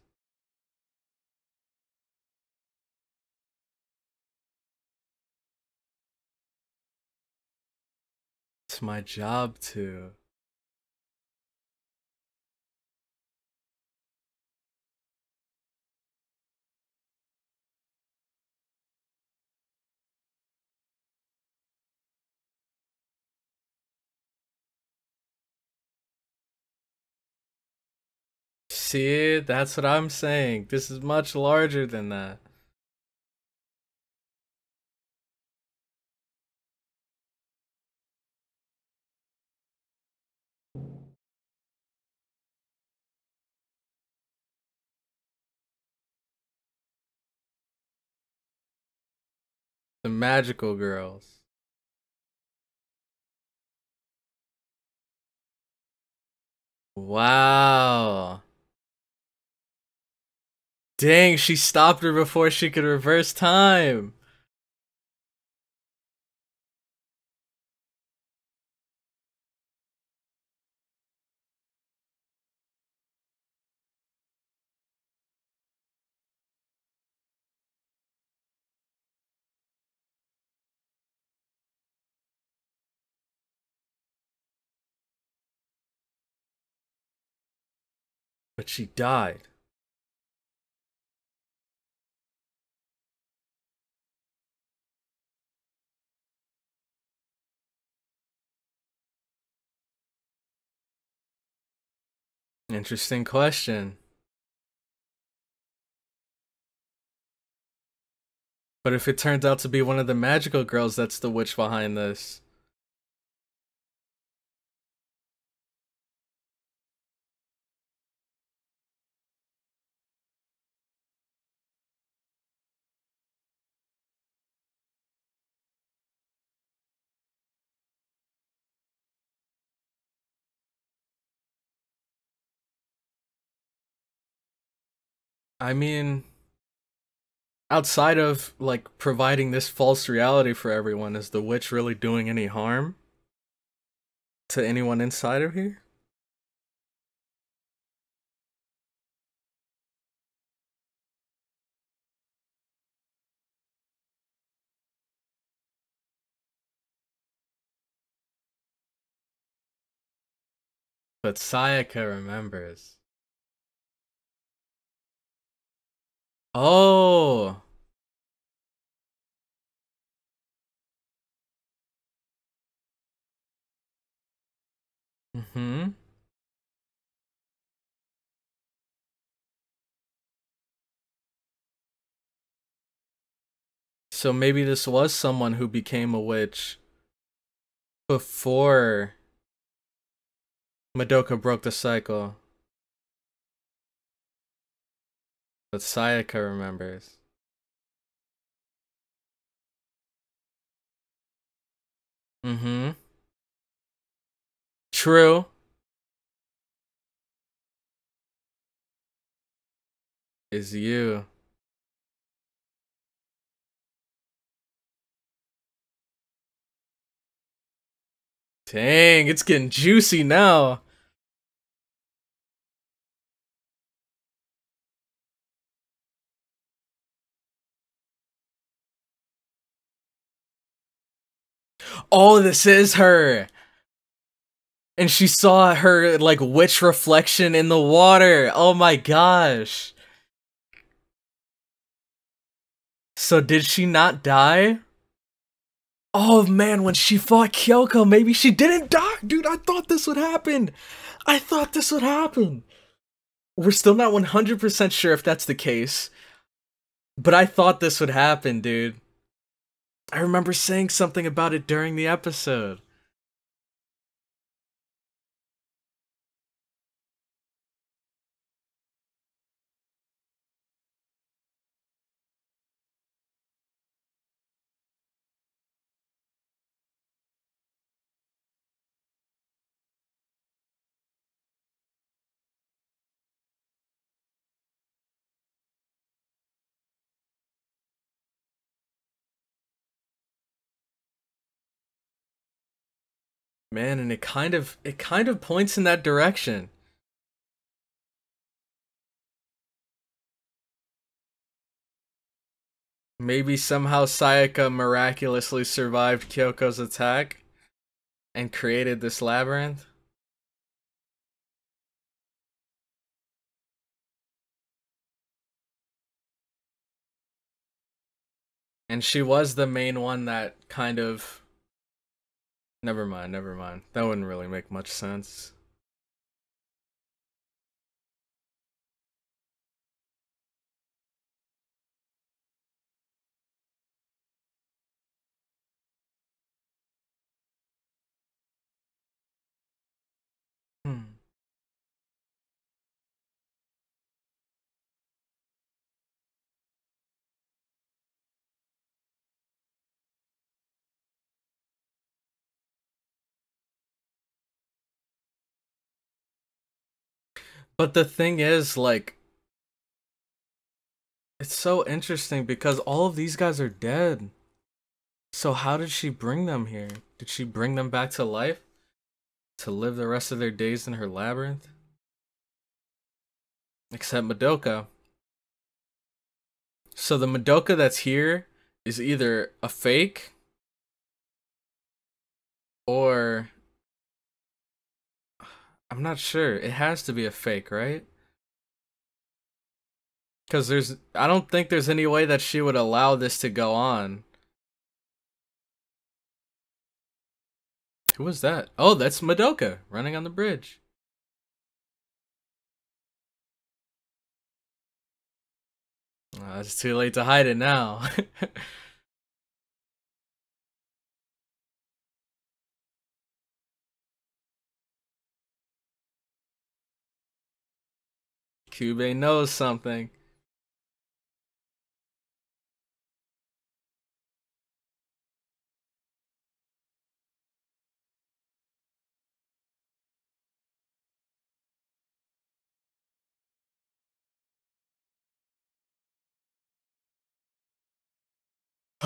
It's my job to. See, that's what I'm saying. This is much larger than that. The magical girls. Wow. Dang, she stopped her before she could reverse time. But she died. Interesting question. But if it turns out to be one of the magical girls that's the witch behind this. I mean, outside of like providing this false reality for everyone, is the witch really doing any harm to anyone inside of here? But Sayaka remembers. Oh. Mm-hmm. So maybe this was someone who became a witch before Madoka broke the cycle. But Sayaka remembers. Mm-hmm. True. Is you. Dang, it's getting juicy now. Oh, this is her. And she saw her like witch reflection in the water. Oh my gosh. So did she not die? Oh man, when she fought Kyoko, maybe she didn't die. Dude, I thought this would happen. I thought this would happen. We're still not 100% sure if that's the case. But I thought this would happen, dude. I remember saying something about it during the episode. Man, and it kind of points in that direction. Maybe somehow Sayaka miraculously survived Kyoko's attack and created this labyrinth. And she was the main one that kind of. Never mind, never mind. That wouldn't really make much sense. Hmm. But the thing is, like, it's so interesting because all of these guys are dead. So how did she bring them here? Did she bring them back to life to live the rest of their days in her labyrinth? Except Madoka. So the Madoka that's here is either a fake or I'm not sure. It has to be a fake, right? Because I don't think there's any way that she would allow this to go on. Who was that? Oh, that's Madoka running on the bridge. It's too late to hide it now. Cube knows something.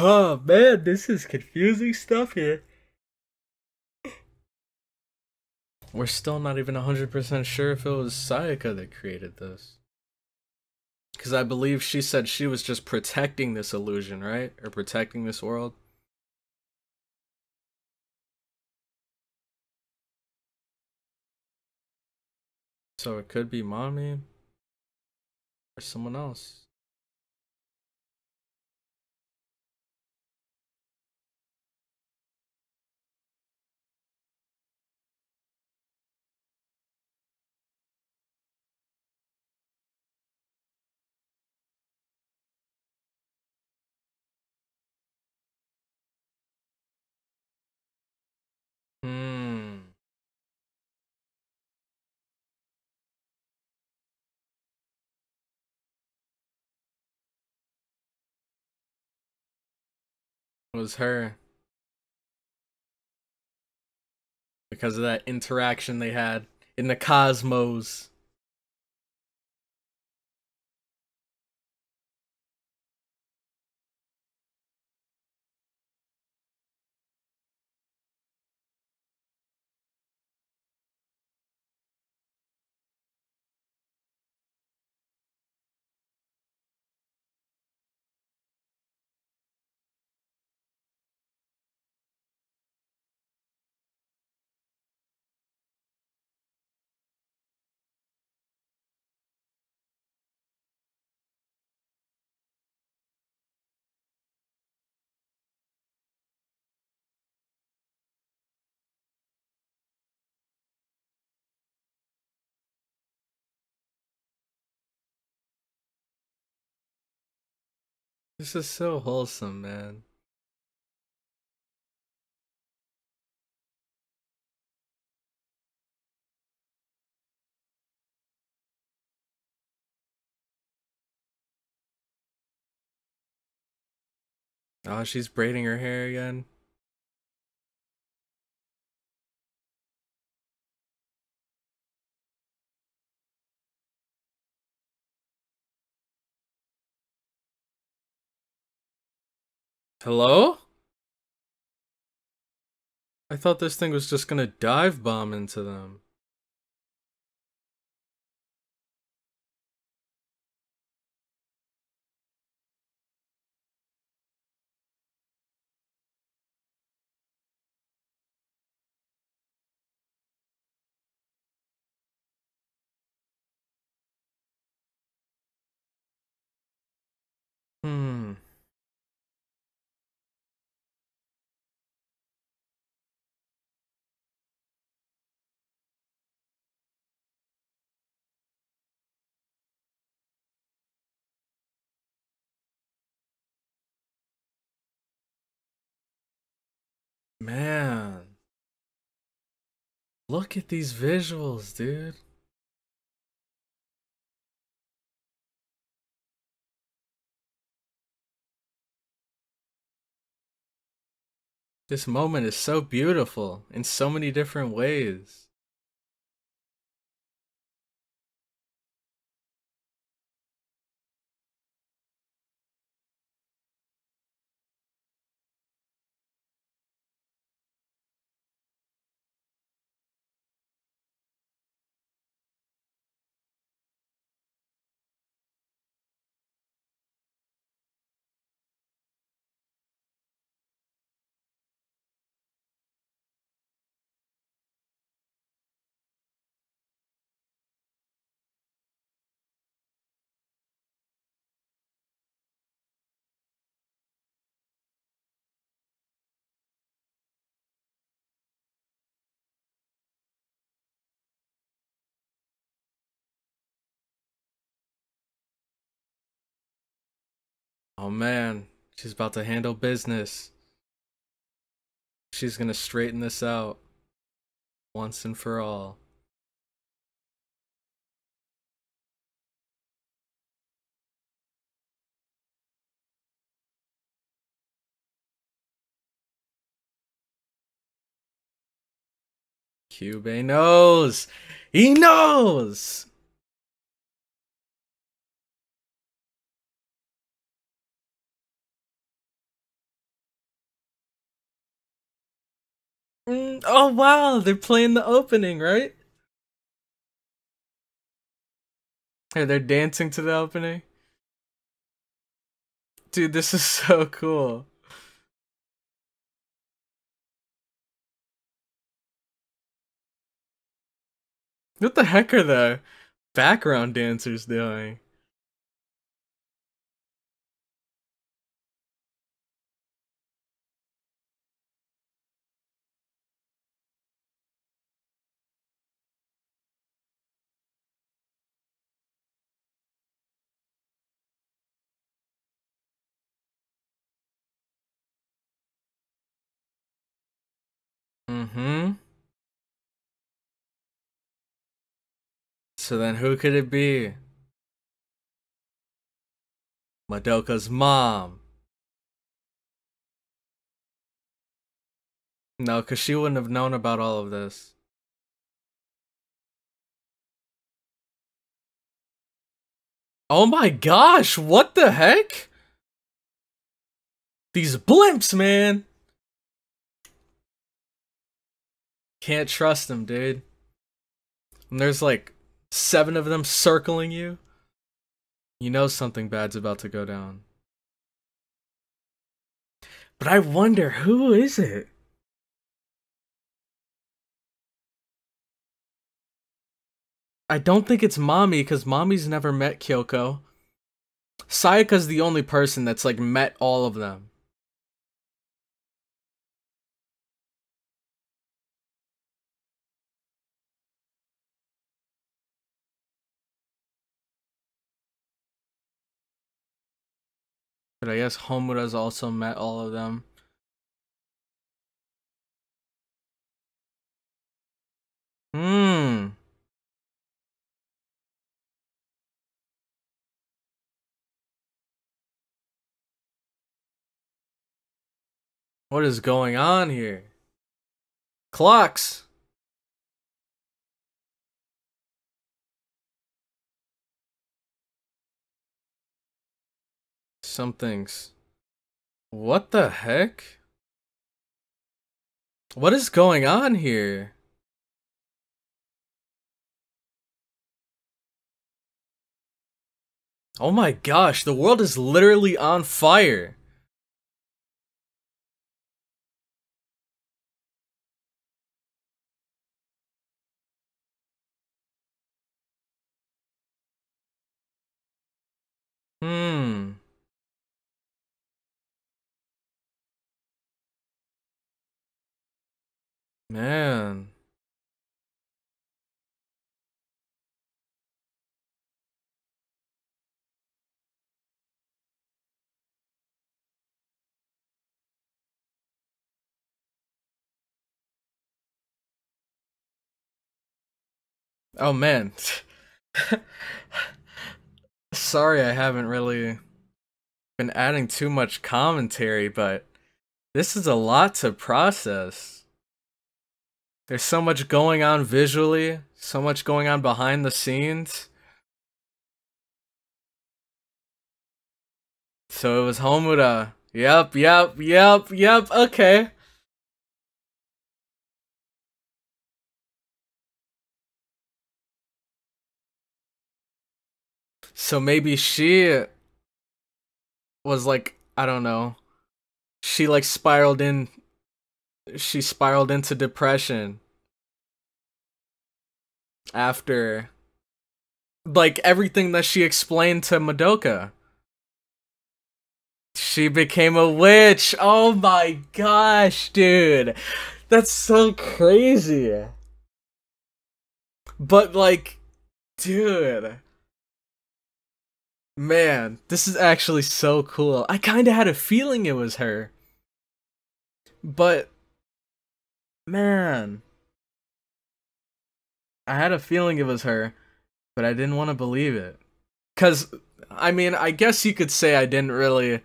Oh man, this is confusing stuff here. We're still not even 100% sure if it was Sayaka that created this. Because I believe she said she was just protecting this illusion, right? Or protecting this world. So it could be mommy or someone else. Hmm. It was her. Because of that interaction they had in the cosmos. This is so wholesome, man. Oh, she's braiding her hair again. Hello? I thought this thing was just gonna dive bomb into them. Hmm. Man. Look at these visuals, dude. This moment is so beautiful in so many different ways. Oh man, she's about to handle business. She's gonna straighten this out once and for all. Cube knows! He knows! Oh wow, they're playing the opening, right? Hey, they're dancing to the opening. Dude, this is so cool. What the heck are the background dancers doing? Mm-hmm. So then who could it be? Madoka's mom. No, because she wouldn't have known about all of this. Oh my gosh, what the heck? These blimps, man. Can't trust them, dude. And there's like 7 of them circling you. You know something bad's about to go down. But I wonder, who is it? I don't think it's Mommy, because Mommy's never met Kyoko. Sayaka's the only person that's like met all of them. But I guess Homura's also met all of them. Hmm. What is going on here? Clocks! Something's... What the heck? What is going on here? Oh my gosh, the world is literally on fire. Hmm. Man. Oh man. Sorry I haven't really been adding too much commentary, but this is a lot to process. There's so much going on visually, so much going on behind the scenes. So it was Homura. Yep, okay. So maybe she was like, I don't know. She like she spiraled into depression after like everything that she explained to Madoka. She became a witch. Oh my gosh, dude. That's so crazy. But like, dude. Man, this is actually so cool. I kind of had a feeling it was her. But man, I had a feeling it was her, but I didn't want to believe it. Cuz I mean, I guess you could say I didn't really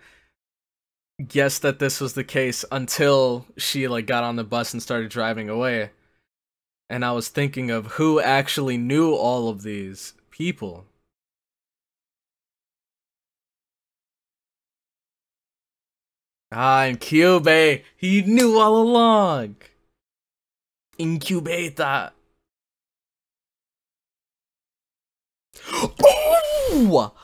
guess that this was the case until she like got on the bus and started driving away. And I was thinking of who actually knew all of these people. Ah, and Kyubey, he knew all along. Incubator. Oh!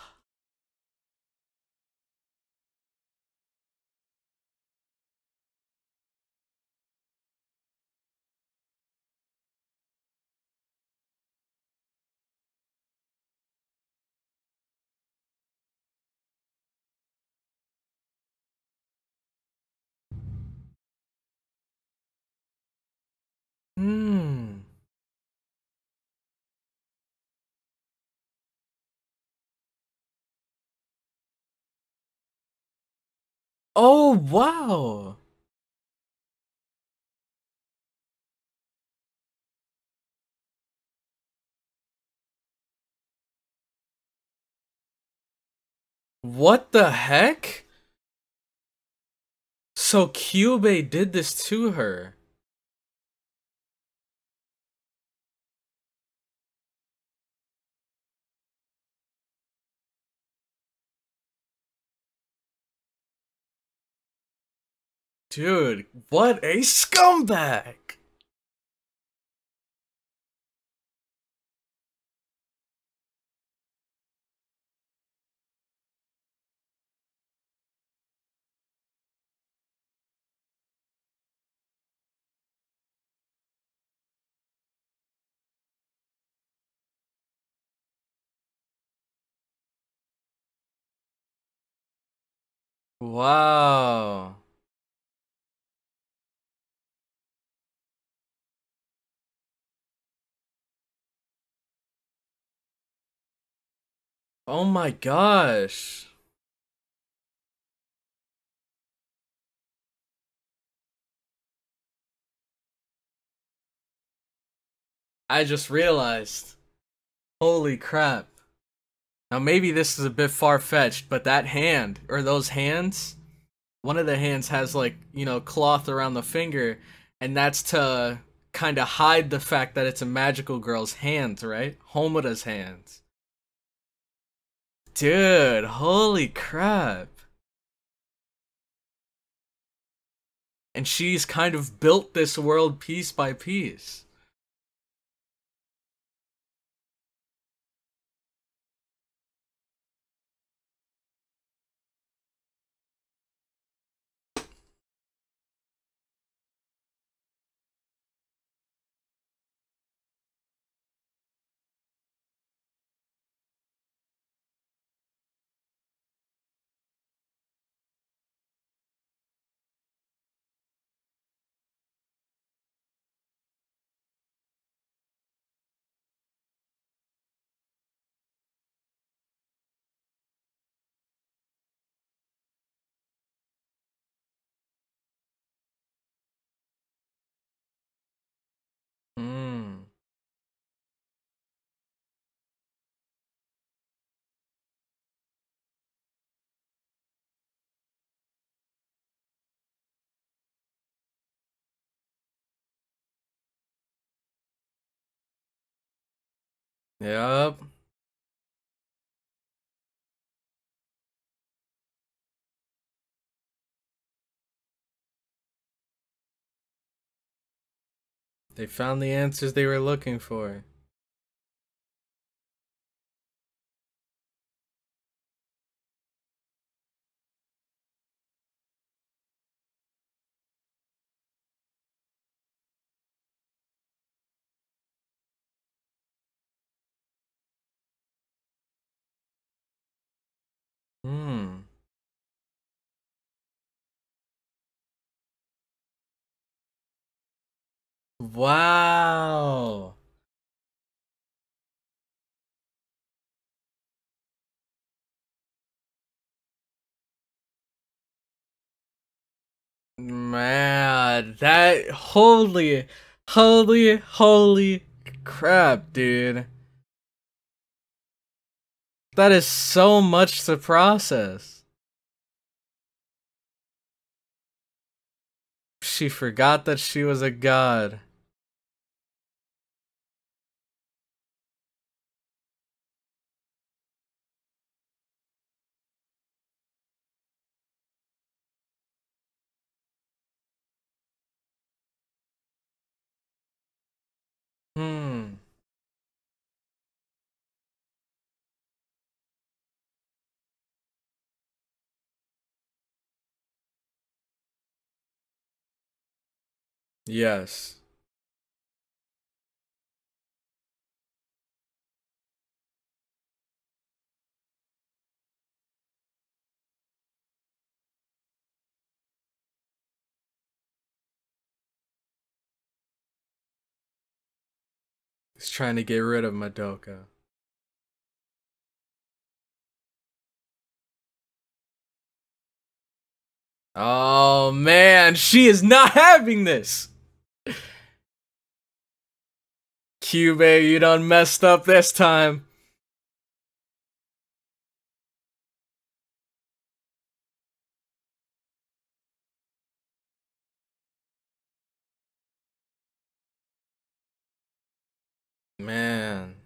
Hmm. Oh, wow. What the heck? So Kyubey did this to her. Dude, what a scumbag! Wow. Oh my gosh. I just realized. Holy crap. Now maybe this is a bit far-fetched, but that hand, or those hands, one of the hands has like, you know, cloth around the finger, and that's to kind of hide the fact that it's a magical girl's hands, right? Homoda's hands. Dude, holy crap. And she's kind of built this world piece by piece. Hmm. Yep. They found the answers they were looking for. Hmm. Wow. Man, that holy crap, dude. That is so much to process. She forgot that she was a god. Hmm. Yes. He's trying to get rid of Madoka. Oh man, she is not having this. Cube, you done messed up this time. Man.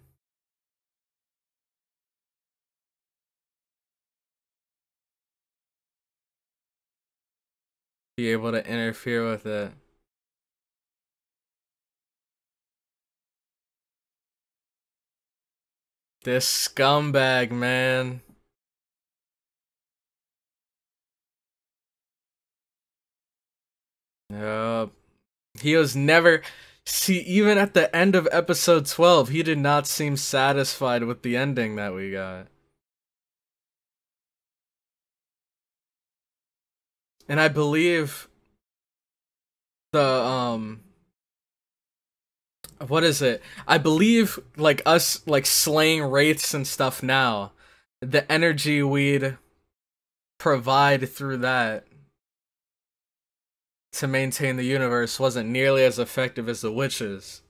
Be able to interfere with it. This scumbag, man. Yup. He was never. See, even at the end of episode 12, he did not seem satisfied with the ending that we got. And I believe the what is it? I believe like us like slaying wraiths and stuff now, the energy we'd provide through that to maintain the universe wasn't nearly as effective as the witches.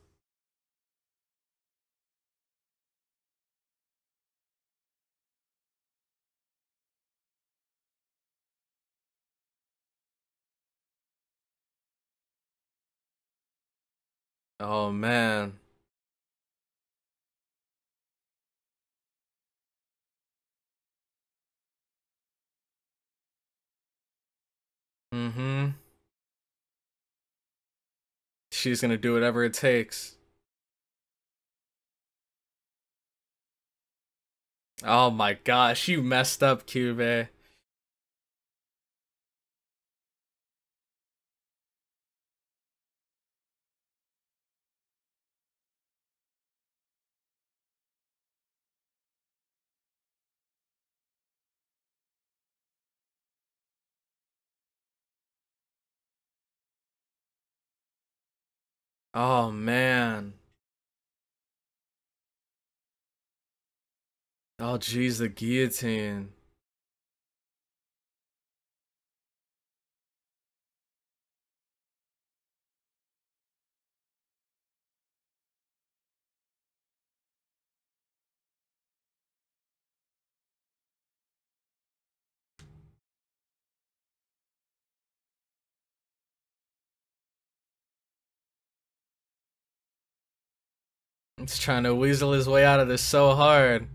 Oh man. Mm-hmm. She's gonna do whatever it takes. Oh my gosh, you messed up, Cube. Oh man. Oh jeez, the guillotine. He's trying to weasel his way out of this so hard.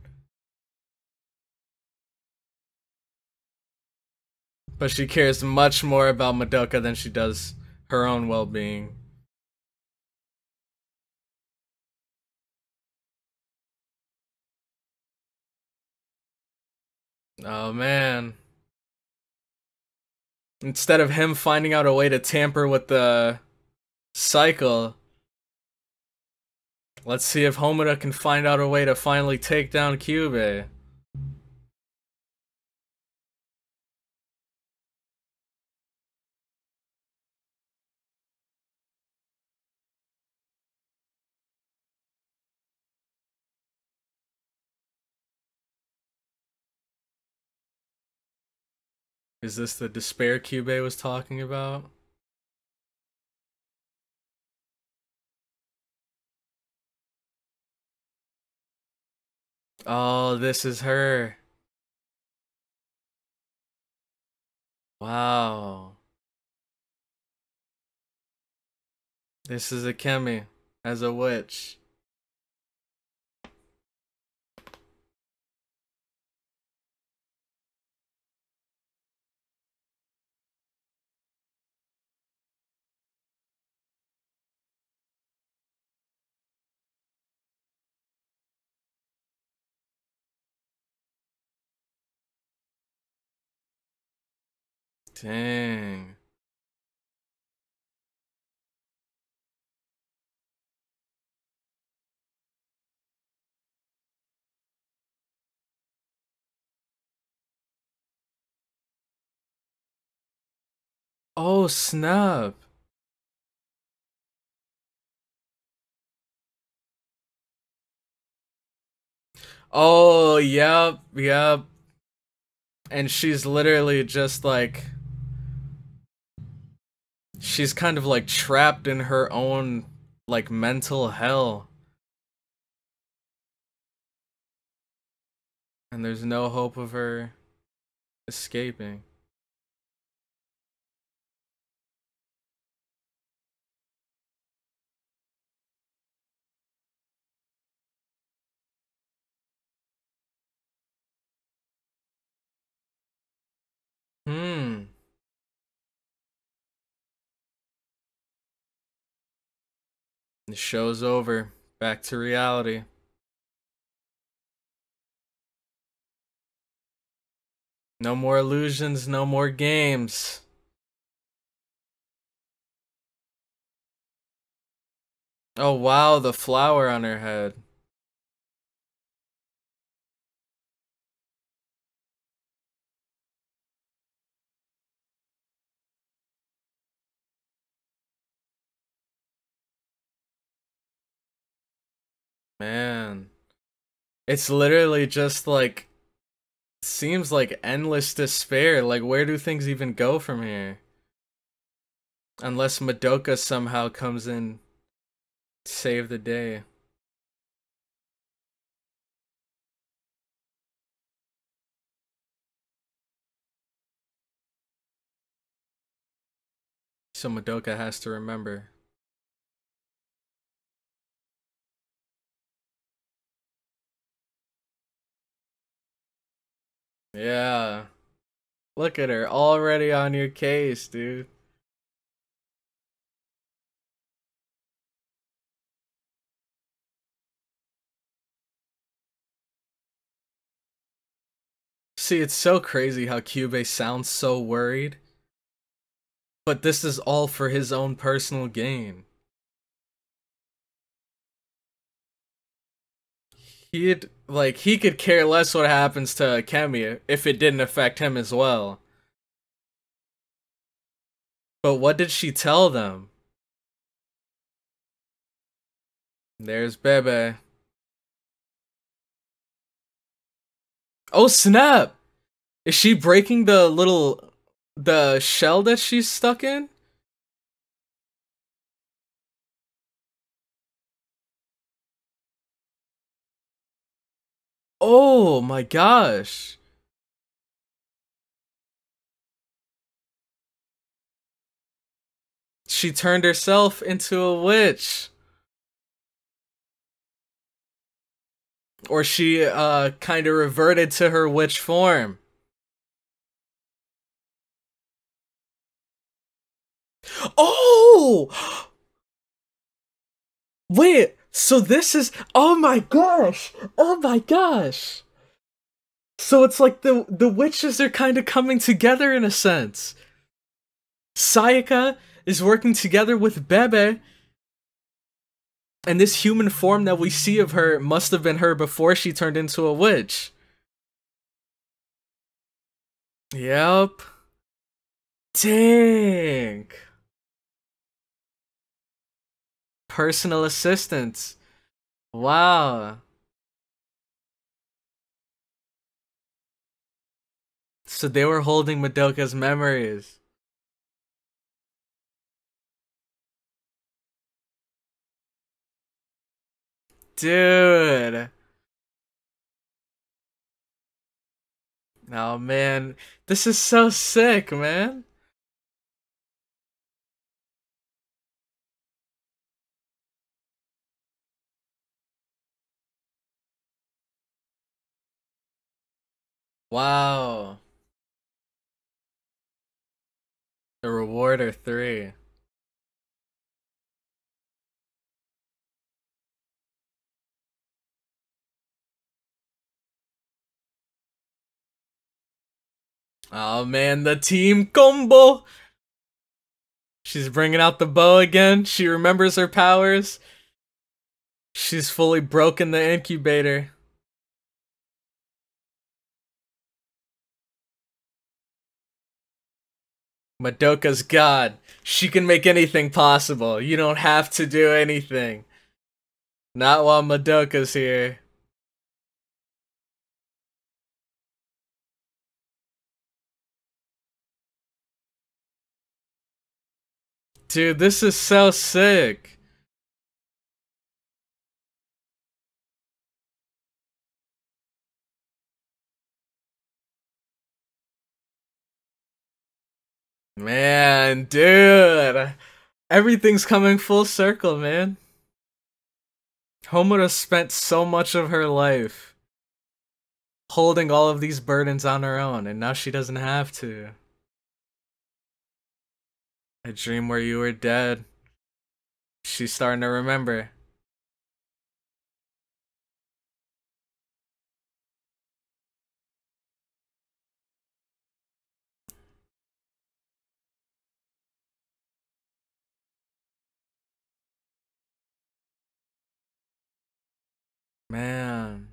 But she cares much more about Madoka than she does her own well-being. Oh man. Instead of him finding out a way to tamper with the cycle, let's see if Homura can find out a way to finally take down Cube. Is this the despair Cube was talking about? Oh, this is her. Wow. This is Akemi as a witch. Dang. Oh, snap. Oh, yep, yep. And she's literally just like, she's kind of like trapped in her own like mental hell. And there's no hope of her escaping. Hmm. The show's over. Back to reality. No more illusions, no more games. Oh wow, the flower on her head. Man. It's literally just like, seems like endless despair. Like, where do things even go from here? Unless Madoka somehow comes in to save the day. So Madoka has to remember. Yeah. Look at her, already on your case, dude. See, it's so crazy how Kyubey sounds so worried. But this is all for his own personal gain. He'd, like, he could care less what happens to Kemi if it didn't affect him as well. But what did she tell them? There's Bebe. Oh snap! Is she breaking the shell that she's stuck in? Oh my gosh. She turned herself into a witch. Or she kind of reverted to her witch form. Oh! Wait, so this is, oh my gosh. Oh my gosh. So it's like the witches are kind of coming together in a sense. Sayaka is working together with Bebe, and this human form that we see of her must have been her before she turned into a witch. Yep. Dang. Personal assistants. Wow. So they were holding Madoka's memories. Dude. Oh man. This is so sick, man. Wow. The reward are 3. Oh man, the team combo! She's bringing out the bow again. She remembers her powers. She's fully broken the incubator. Madoka's God. She can make anything possible. You don't have to do anything. Not while Madoka's here. Dude, this is so sick. Man, dude. Everything's coming full circle, man. Homura spent so much of her life holding all of these burdens on her own, and now she doesn't have to. A dream where you were dead. She's starting to remember. Man.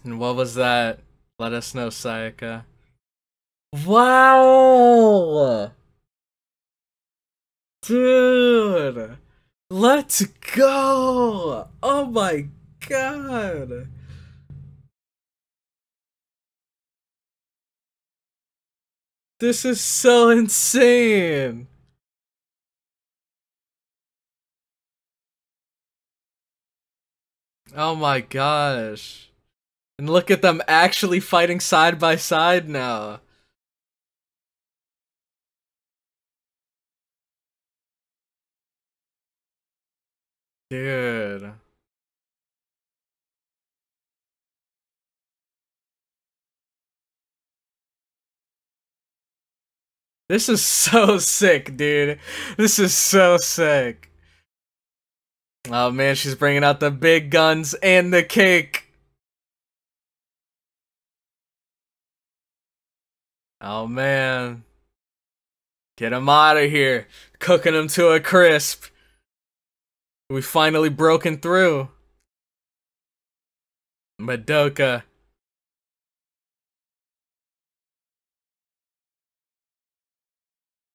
And what was that? Let us know, Sayaka. Wow! Dude! Let's go! Oh my god! This is so insane! Oh my gosh. And look at them actually fighting side by side now. Dude. This is so sick, dude. This is so sick. Oh man, she's bringing out the big guns and the cake. Oh man. Get him out of here. Cooking him to a crisp. We finally broken through. Madoka.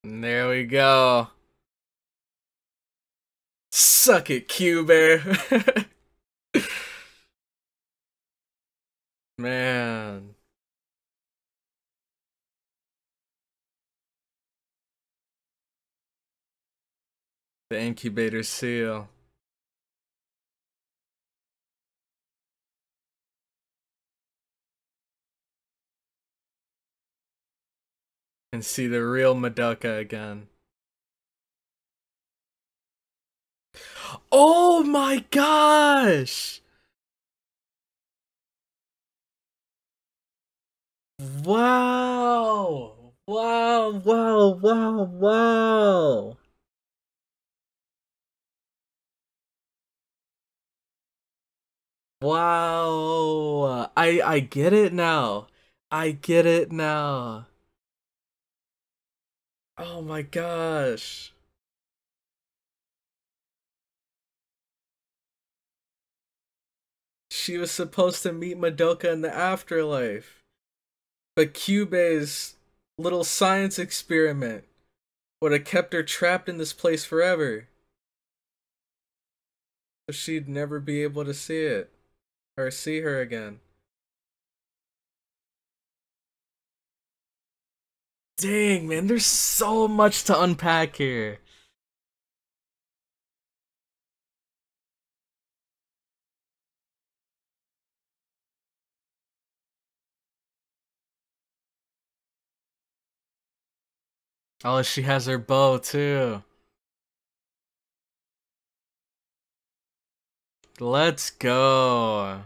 And there we go. Suck it, Q-Bear. Man. The incubator seal. And see the real Madoka again. Oh my gosh! Wow! Wow, wow, wow, wow! Wow! I get it now. I get it now. Oh my gosh. She was supposed to meet Madoka in the afterlife. But Kyubey's little science experiment would have kept her trapped in this place forever. So she'd never be able to see it. Or see her again. Dang, man, there's so much to unpack here. Oh, she has her bow too. Let's go.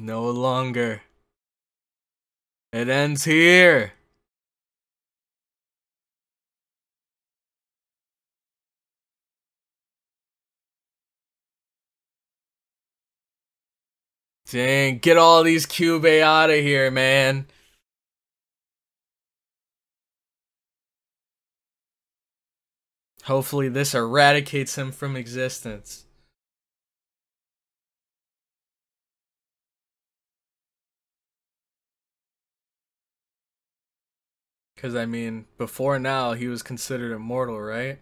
No longer. It ends here. Dang, get all these Cube out of here, man. Hopefully this eradicates him from existence. Because, I mean, before now, he was considered immortal, right?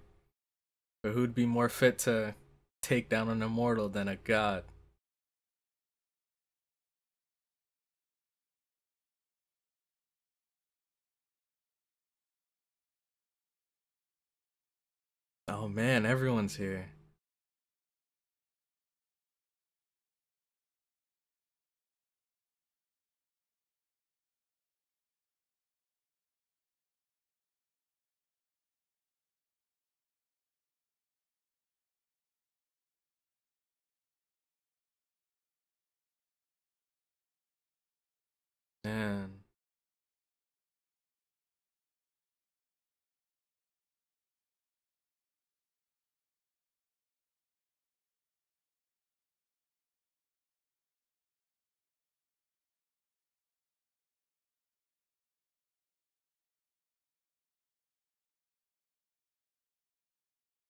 But who'd be more fit to take down an immortal than a god? Oh man, everyone's here. Man.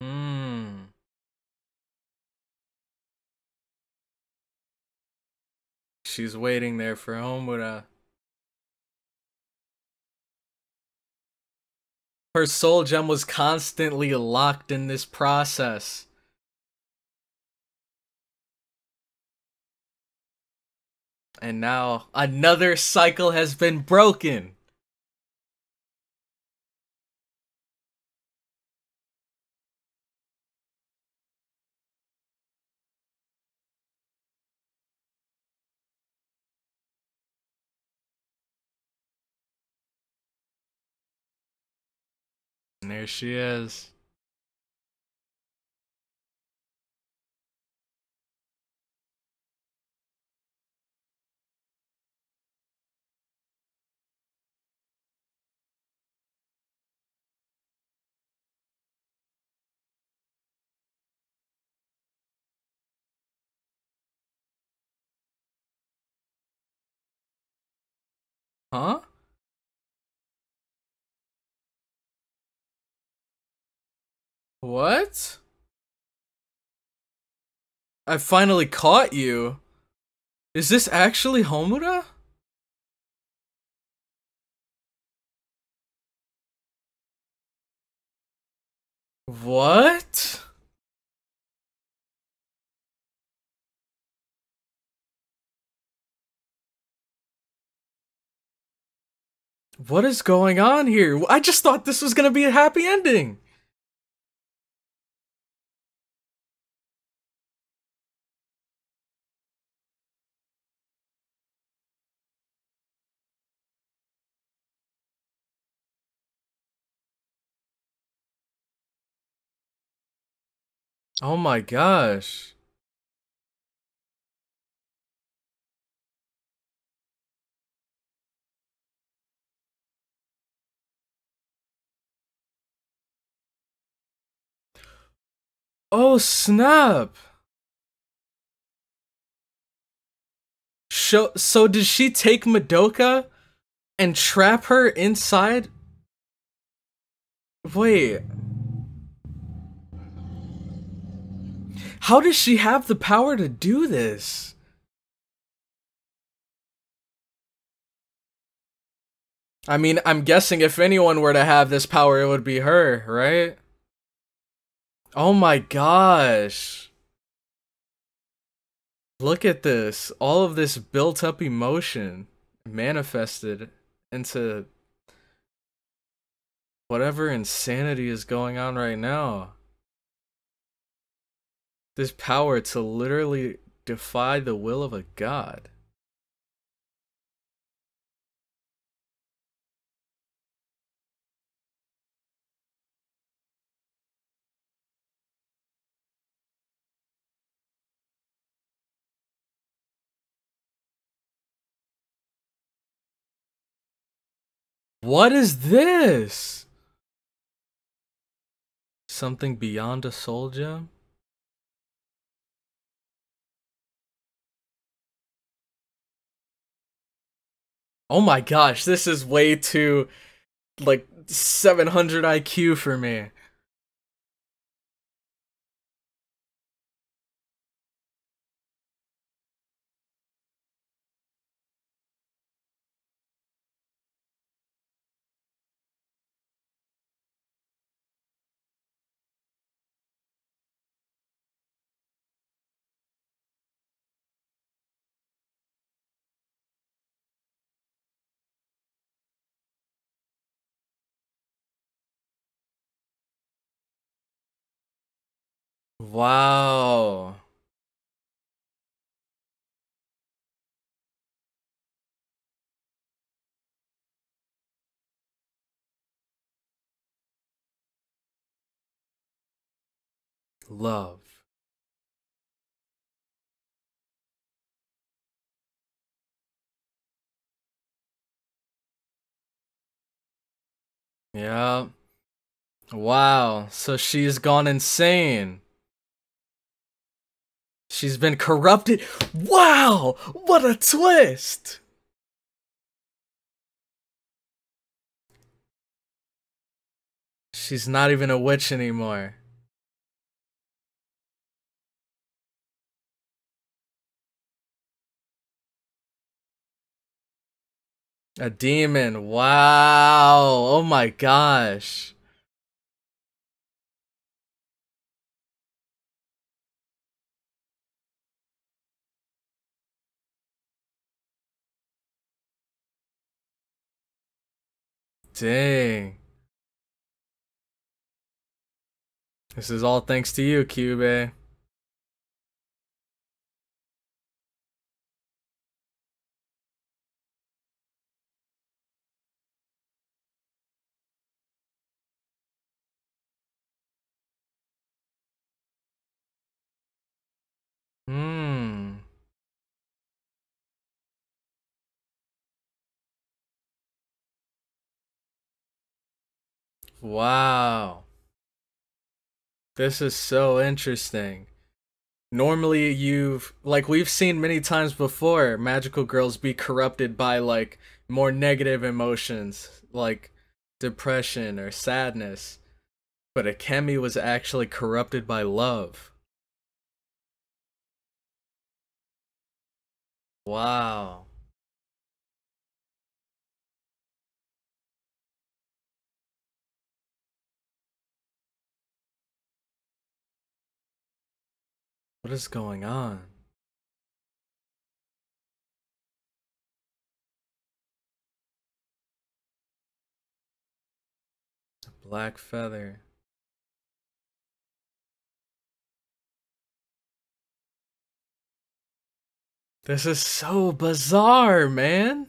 Hmm. She's waiting there for Homura. Her soul gem was constantly locked in this process. And now another cycle has been broken. And there she is. Huh? What? I finally caught you. Is this actually Homura? What? What is going on here? I just thought this was gonna be a happy ending. Oh my gosh. Oh snap. So did she take Madoka and trap her inside? Wait. How does she have the power to do this? I mean, I'm guessing if anyone were to have this power, it would be her, right? Oh my gosh. Look at this. All of this built up emotion manifested into whatever insanity is going on right now. This power to literally defy the will of a god. What is this? Something beyond a soul gem? Oh my gosh, this is way too, like, 700 IQ for me. Wow. Love. Yeah. Wow. So she's gone insane. She's been corrupted. Wow! What a twist! She's not even a witch anymore. A demon. Wow. Oh my gosh. Dang. This is all thanks to you, Cube. Hmm. Wow. This is so interesting. Normally we've seen many times before magical girls be corrupted by like more negative emotions like depression or sadness, but Akemi was actually corrupted by love. Wow. What is going on? Black feather. This is so bizarre, man.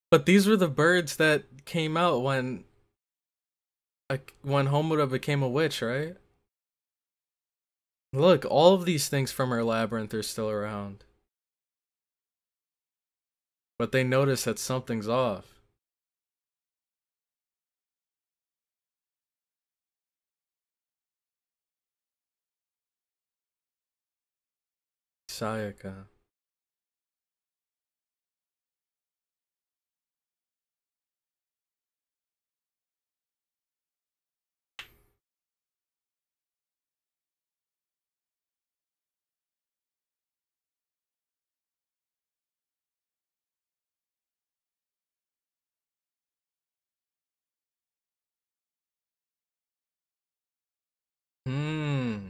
But these were the birds that came out when Homura became a witch, right? Look, all of these things from her labyrinth are still around. But they notice that something's off. Sayaka. Hmm.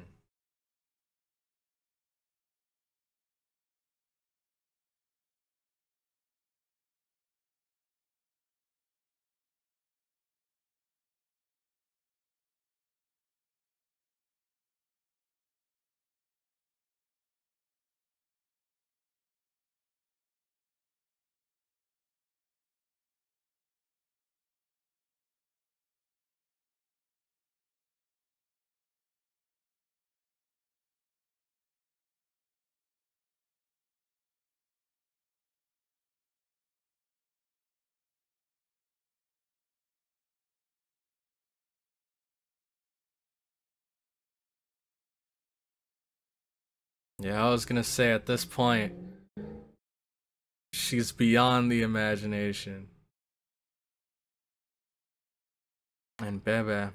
Yeah, I was gonna say at this point, she's beyond the imagination. And Bebe.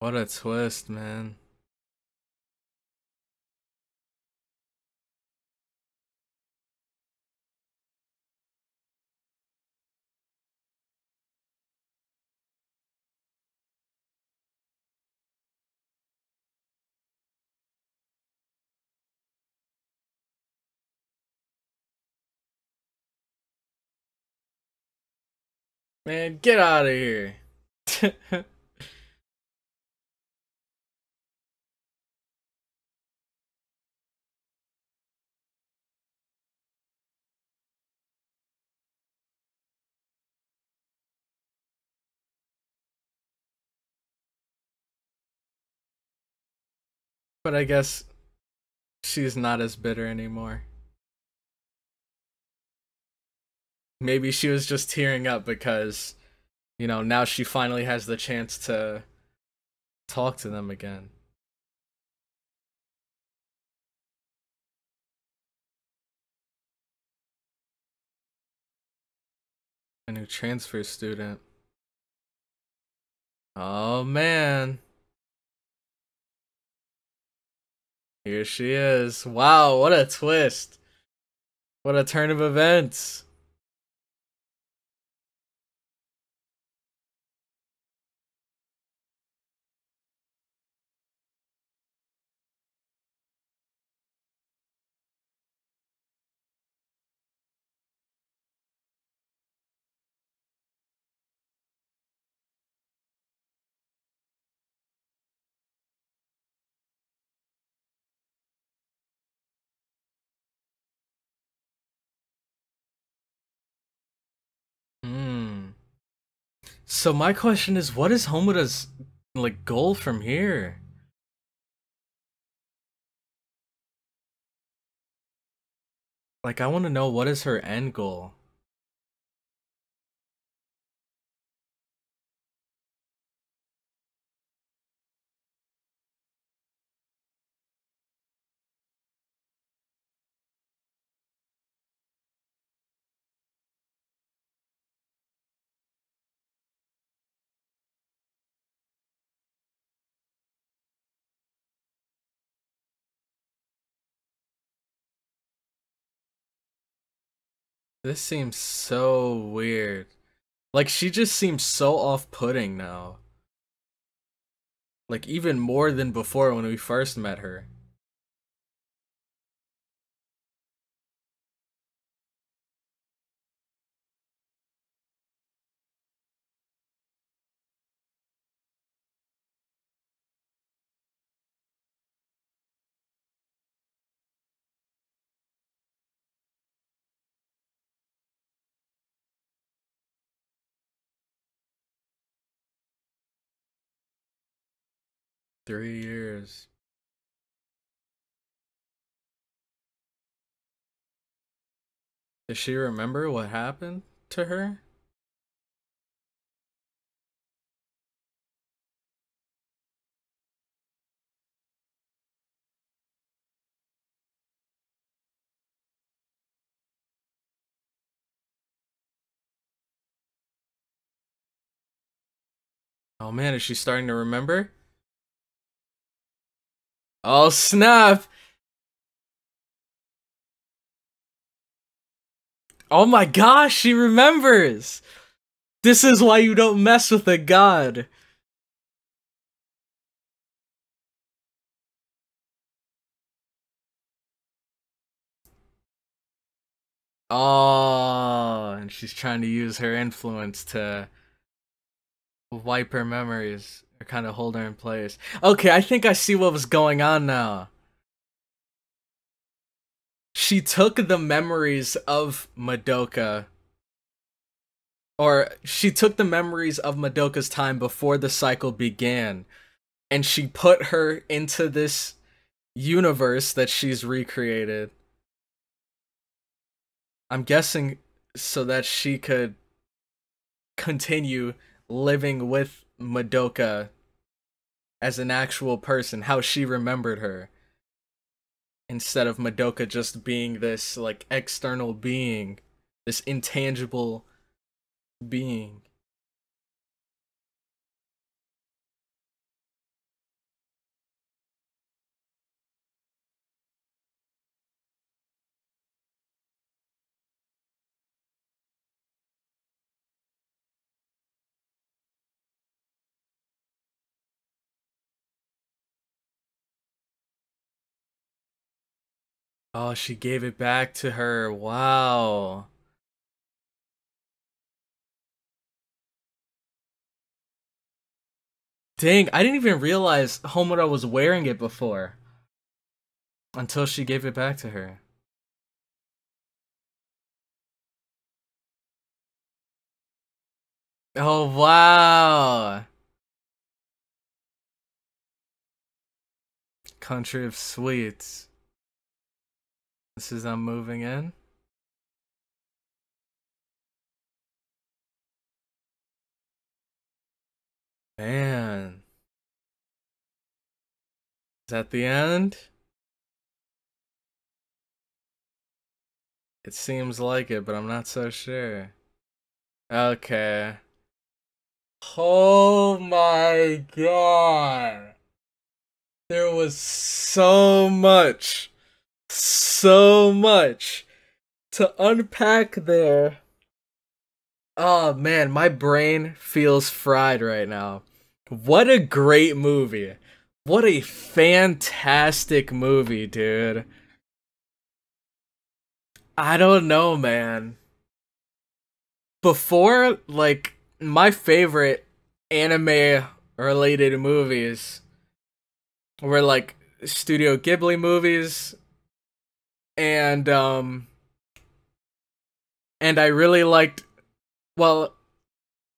What a twist, man. Man, get out of here. But I guess she's not as bitter anymore. Maybe she was just tearing up because, you know, now she finally has the chance to talk to them again. A new transfer student. Oh man. Here she is. Wow, what a twist. What a turn of events. Hmm. So my question is, what is Homoda's like goal from here? Like, I want to know, what is her end goal? This seems so weird. Like, she just seems so off-putting now. Like, even more than before when we first met her. Three years. Does she remember what happened to her? Oh man, is she starting to remember? Oh snap! Oh my gosh, she remembers! This is why you don't mess with a god. Oh, and she's trying to use her influence to wipe her memories or kind of hold her in place. Okay, I think I see what was going on now. She took the memories of Madoka, or she took the memories of Madoka's time before the cycle began, and she put her into this universe that she's recreated. I'm guessing so that she could continue living with Madoka as an actual person, how she remembered her, instead of Madoka just being this like external being, this intangible being. Oh, she gave it back to her. Wow. Dang, I didn't even realize Homura was wearing it before. Until she gave it back to her. Oh, wow. Country of Sweets. This is I'm moving in. Man. Is that the end? It seems like it, but I'm not so sure. Okay. Oh my god. There was so much to unpack there. Oh man, my brain feels fried right now. What a great movie. What a fantastic movie, dude. I don't know, man. Before, like, my favorite anime related movies were like Studio Ghibli movies, and I really liked, well,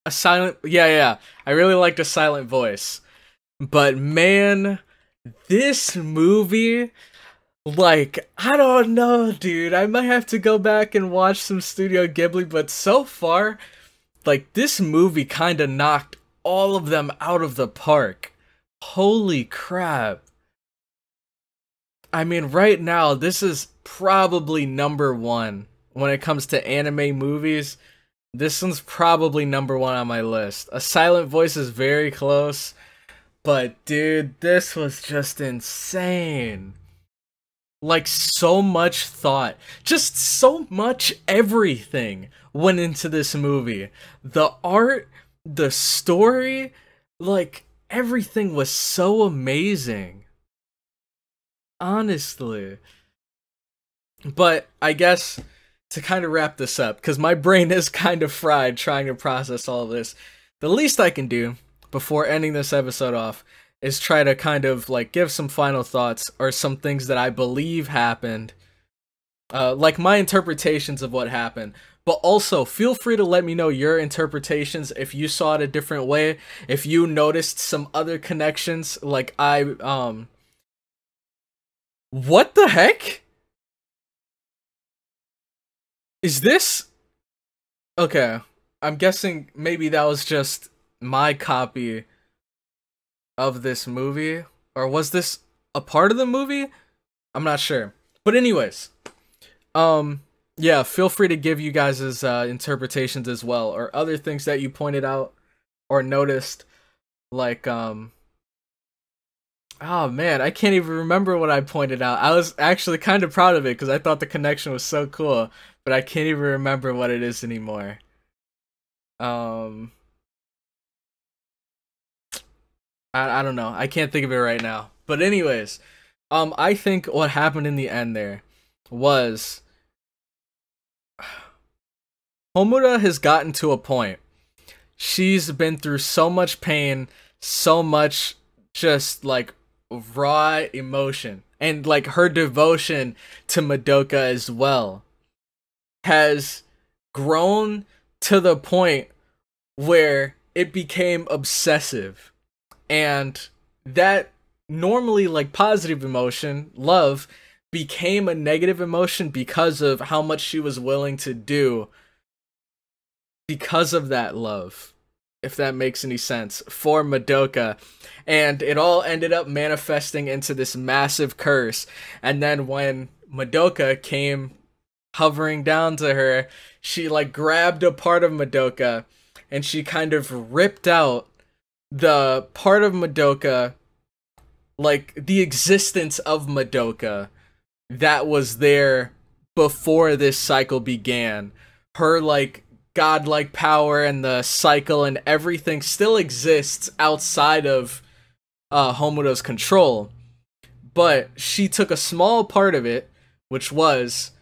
a silent, yeah, I really liked A Silent Voice. But man, this movie, like, I don't know, dude. I might have to go back and watch some Studio Ghibli, but so far, like, this movie kind of knocked all of them out of the park. Holy crap. I mean, right now, this is probably number one when it comes to anime movies. This one's probably number one on my list. A Silent Voice is very close, but dude, this was just insane. Like, so much thought, just so much everything went into this movie. The art, the story, like, everything was so amazing. Honestly. But I guess to kind of wrap this up, because my brain is kind of fried trying to process all of this, the least I can do before ending this episode off is try to kind of like give some final thoughts or some things that I believe happened, like my interpretations of what happened. But also, feel free to let me know your interpretations if you saw it a different way, if you noticed some other connections, like what the heck? Is this... Okay, I'm guessing maybe that was just my copy of this movie, or was this a part of the movie? I'm not sure. But anyways, yeah, feel free to give you guys' interpretations as well, or other things that you pointed out or noticed, like oh man, I can't even remember what I pointed out. I was actually kind of proud of it because I thought the connection was so cool, but I can't even remember what it is anymore. I don't know. I can't think of it right now. But anyways, I think what happened in the end there was Homura has gotten to a point. She's been through so much pain, so much just like raw emotion, and like her devotion to Madoka as well has grown to the point where it became obsessive. And that normally like positive emotion, love, became a negative emotion because of how much she was willing to do because of that love, if that makes any sense, for Madoka. And it all ended up manifesting into this massive curse. And then when Madoka came hovering down to her, she like grabbed a part of Madoka and she kind of ripped out the part of Madoka, like the existence of Madoka that was there before this cycle began. Her like godlike power and the cycle and everything still exists outside of Homura's control, but she took a small part of it, which was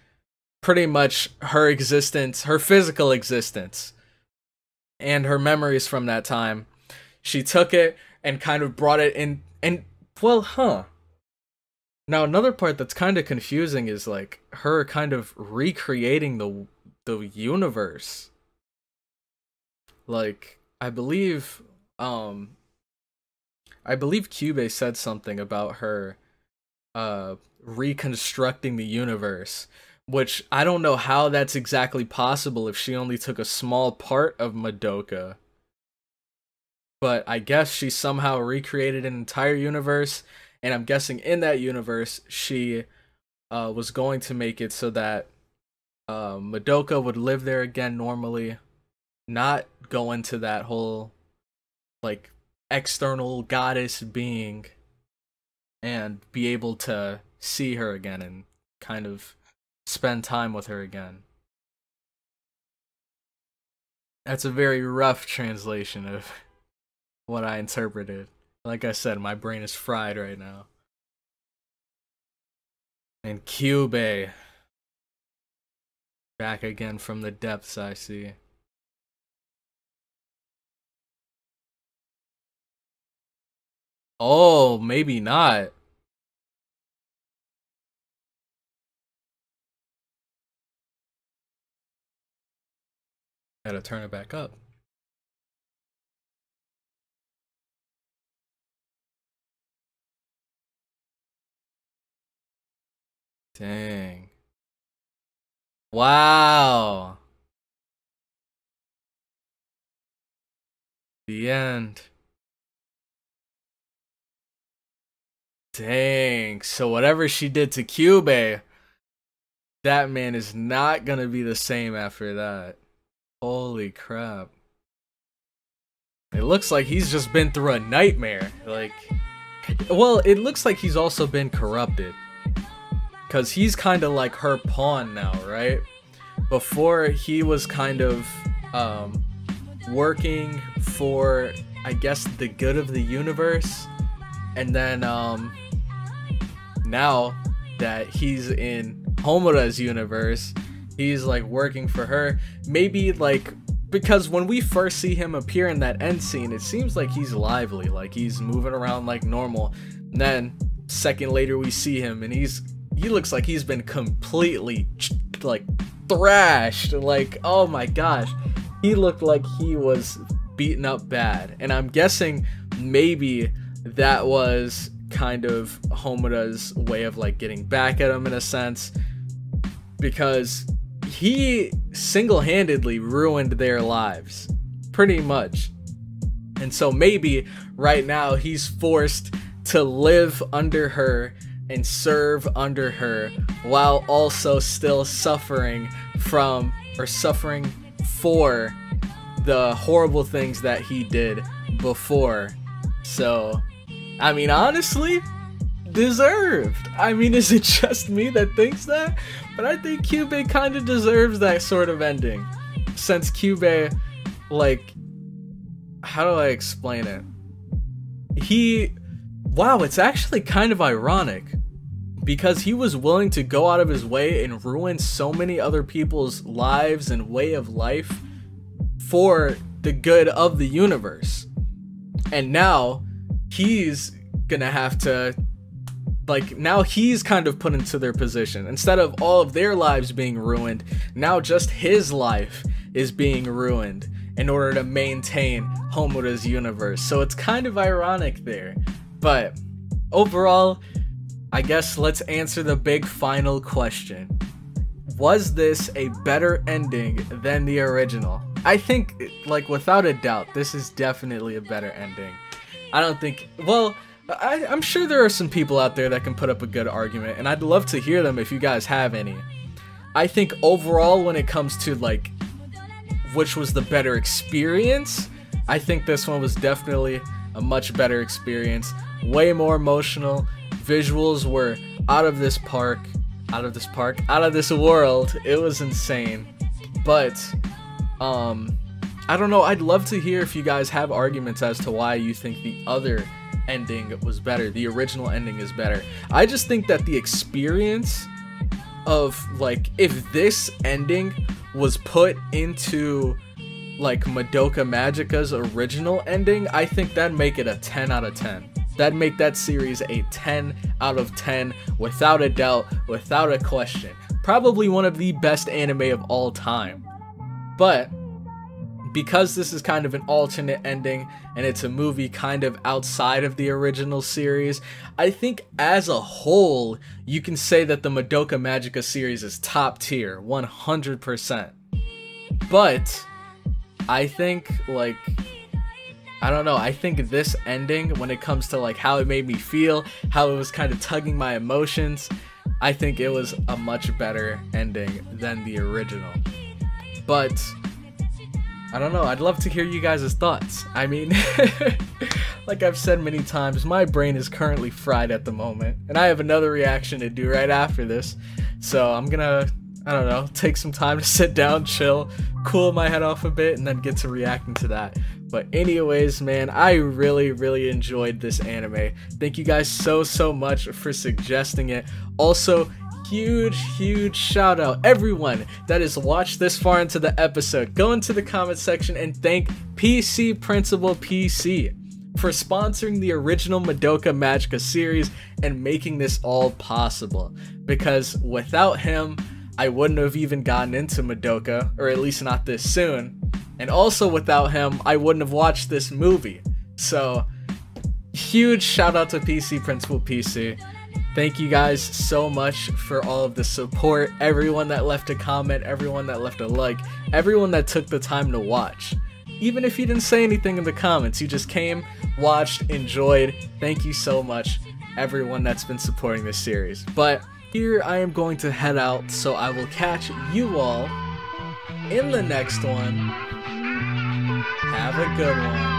pretty much her existence, her physical existence, and her memories from that time. She took it and kind of brought it in, and well, now another part that's kind of confusing is like her kind of recreating the universe. Like, I believe Cube said something about her reconstructing the universe, which I don't know how that's exactly possible if she only took a small part of Madoka. But I guess she somehow recreated an entire universe, and I'm guessing in that universe she was going to make it so that Madoka would live there again normally, not go into that whole like external goddess being, and be able to see her again and kind of spend time with her again. That's a very rough translation of what I interpreted. Like I said, my brain is fried right now. And Cube back again from the depths, I see. Oh, maybe not. Gotta turn it back up. Dang. Wow. The end. Dang. So whatever she did to Cube, that man is not gonna be the same after that. Holy crap. It looks like he's just been through a nightmare. Like, well, it looks like he's also been corrupted, because he's kind of like her pawn now, right? Before, he was kind of working for, I guess, the good of the universe. And then now that he's in Homura's universe, he's like working for her. Maybe like, because when we first see him appear in that end scene, it seems like he's lively, like he's moving around like normal. And then second later we see him and he looks like he's been completely like thrashed. Like, oh my gosh, he looked like he was beaten up bad. And I'm guessing maybe that was kind of Homura's way of like getting back at him in a sense, because he single-handedly ruined their lives pretty much. And so maybe right now he's forced to live under her and serve under her, while also still suffering from, or suffering for, the horrible things that he did before. So, I mean, honestly, deserved. I mean, is it just me that thinks that? But I think Cube kind of deserves that sort of ending, since Cube, like, how do I explain it? Wow, it's actually kind of ironic, because he was willing to go out of his way and ruin so many other people's lives and way of life for the good of the universe. And now he's gonna have to, like, now he's kind of put into their position. Instead of all of their lives being ruined, now just his life is being ruined in order to maintain Homura's universe. So it's kind of ironic there. But overall, I guess let's answer the big final question. Was this a better ending than the original? I think, like, without a doubt, this is definitely a better ending. I don't think, well, I'm sure there are some people out there that can put up a good argument, and I'd love to hear them if you guys have any. I think overall, when it comes to, like, which was the better experience, I think this one was definitely a much better experience. Way more emotional. Visuals were out of this world. It was insane. But I don't know, I'd love to hear if you guys have arguments as to why you think the other ending was better, the original ending is better. I just think that the experience of, like, if this ending was put into, like, Madoka Magica's original ending, I think that'd make it a 10 out of 10. That'd make that series a 10 out of 10 without a doubt, without a question. Probably one of the best anime of all time. But because this is kind of an alternate ending and it's a movie kind of outside of the original series, I think as a whole, you can say that the Madoka Magica series is top tier, 100%. But I think, like, I don't know, I think this ending, when it comes to, like, how it made me feel, how it was kind of tugging my emotions, I think it was a much better ending than the original. But I don't know, I'd love to hear you guys' thoughts. I mean, like I've said many times, my brain is currently fried at the moment, and I have another reaction to do right after this. So I'm gonna, I don't know, take some time to sit down, chill, cool my head off a bit, and then get to reacting to that. But anyways, man, I really enjoyed this anime. Thank you guys so much for suggesting it. Also, huge shout out everyone that has watched this far into the episode. Go into the comment section and thank PC Principal PC for sponsoring the original Madoka Magica series and making this all possible. Because without him, I wouldn't have even gotten into Madoka, or at least not this soon. And also without him, I wouldn't have watched this movie. So, huge shout out to PC Principal PC. Thank you guys so much for all of the support, everyone that left a comment, everyone that left a like, everyone that took the time to watch. Even if you didn't say anything in the comments, you just came, watched, enjoyed. Thank you so much, everyone that's been supporting this series. But here I am going to head out, so I will catch you all in the next one. Have a good one.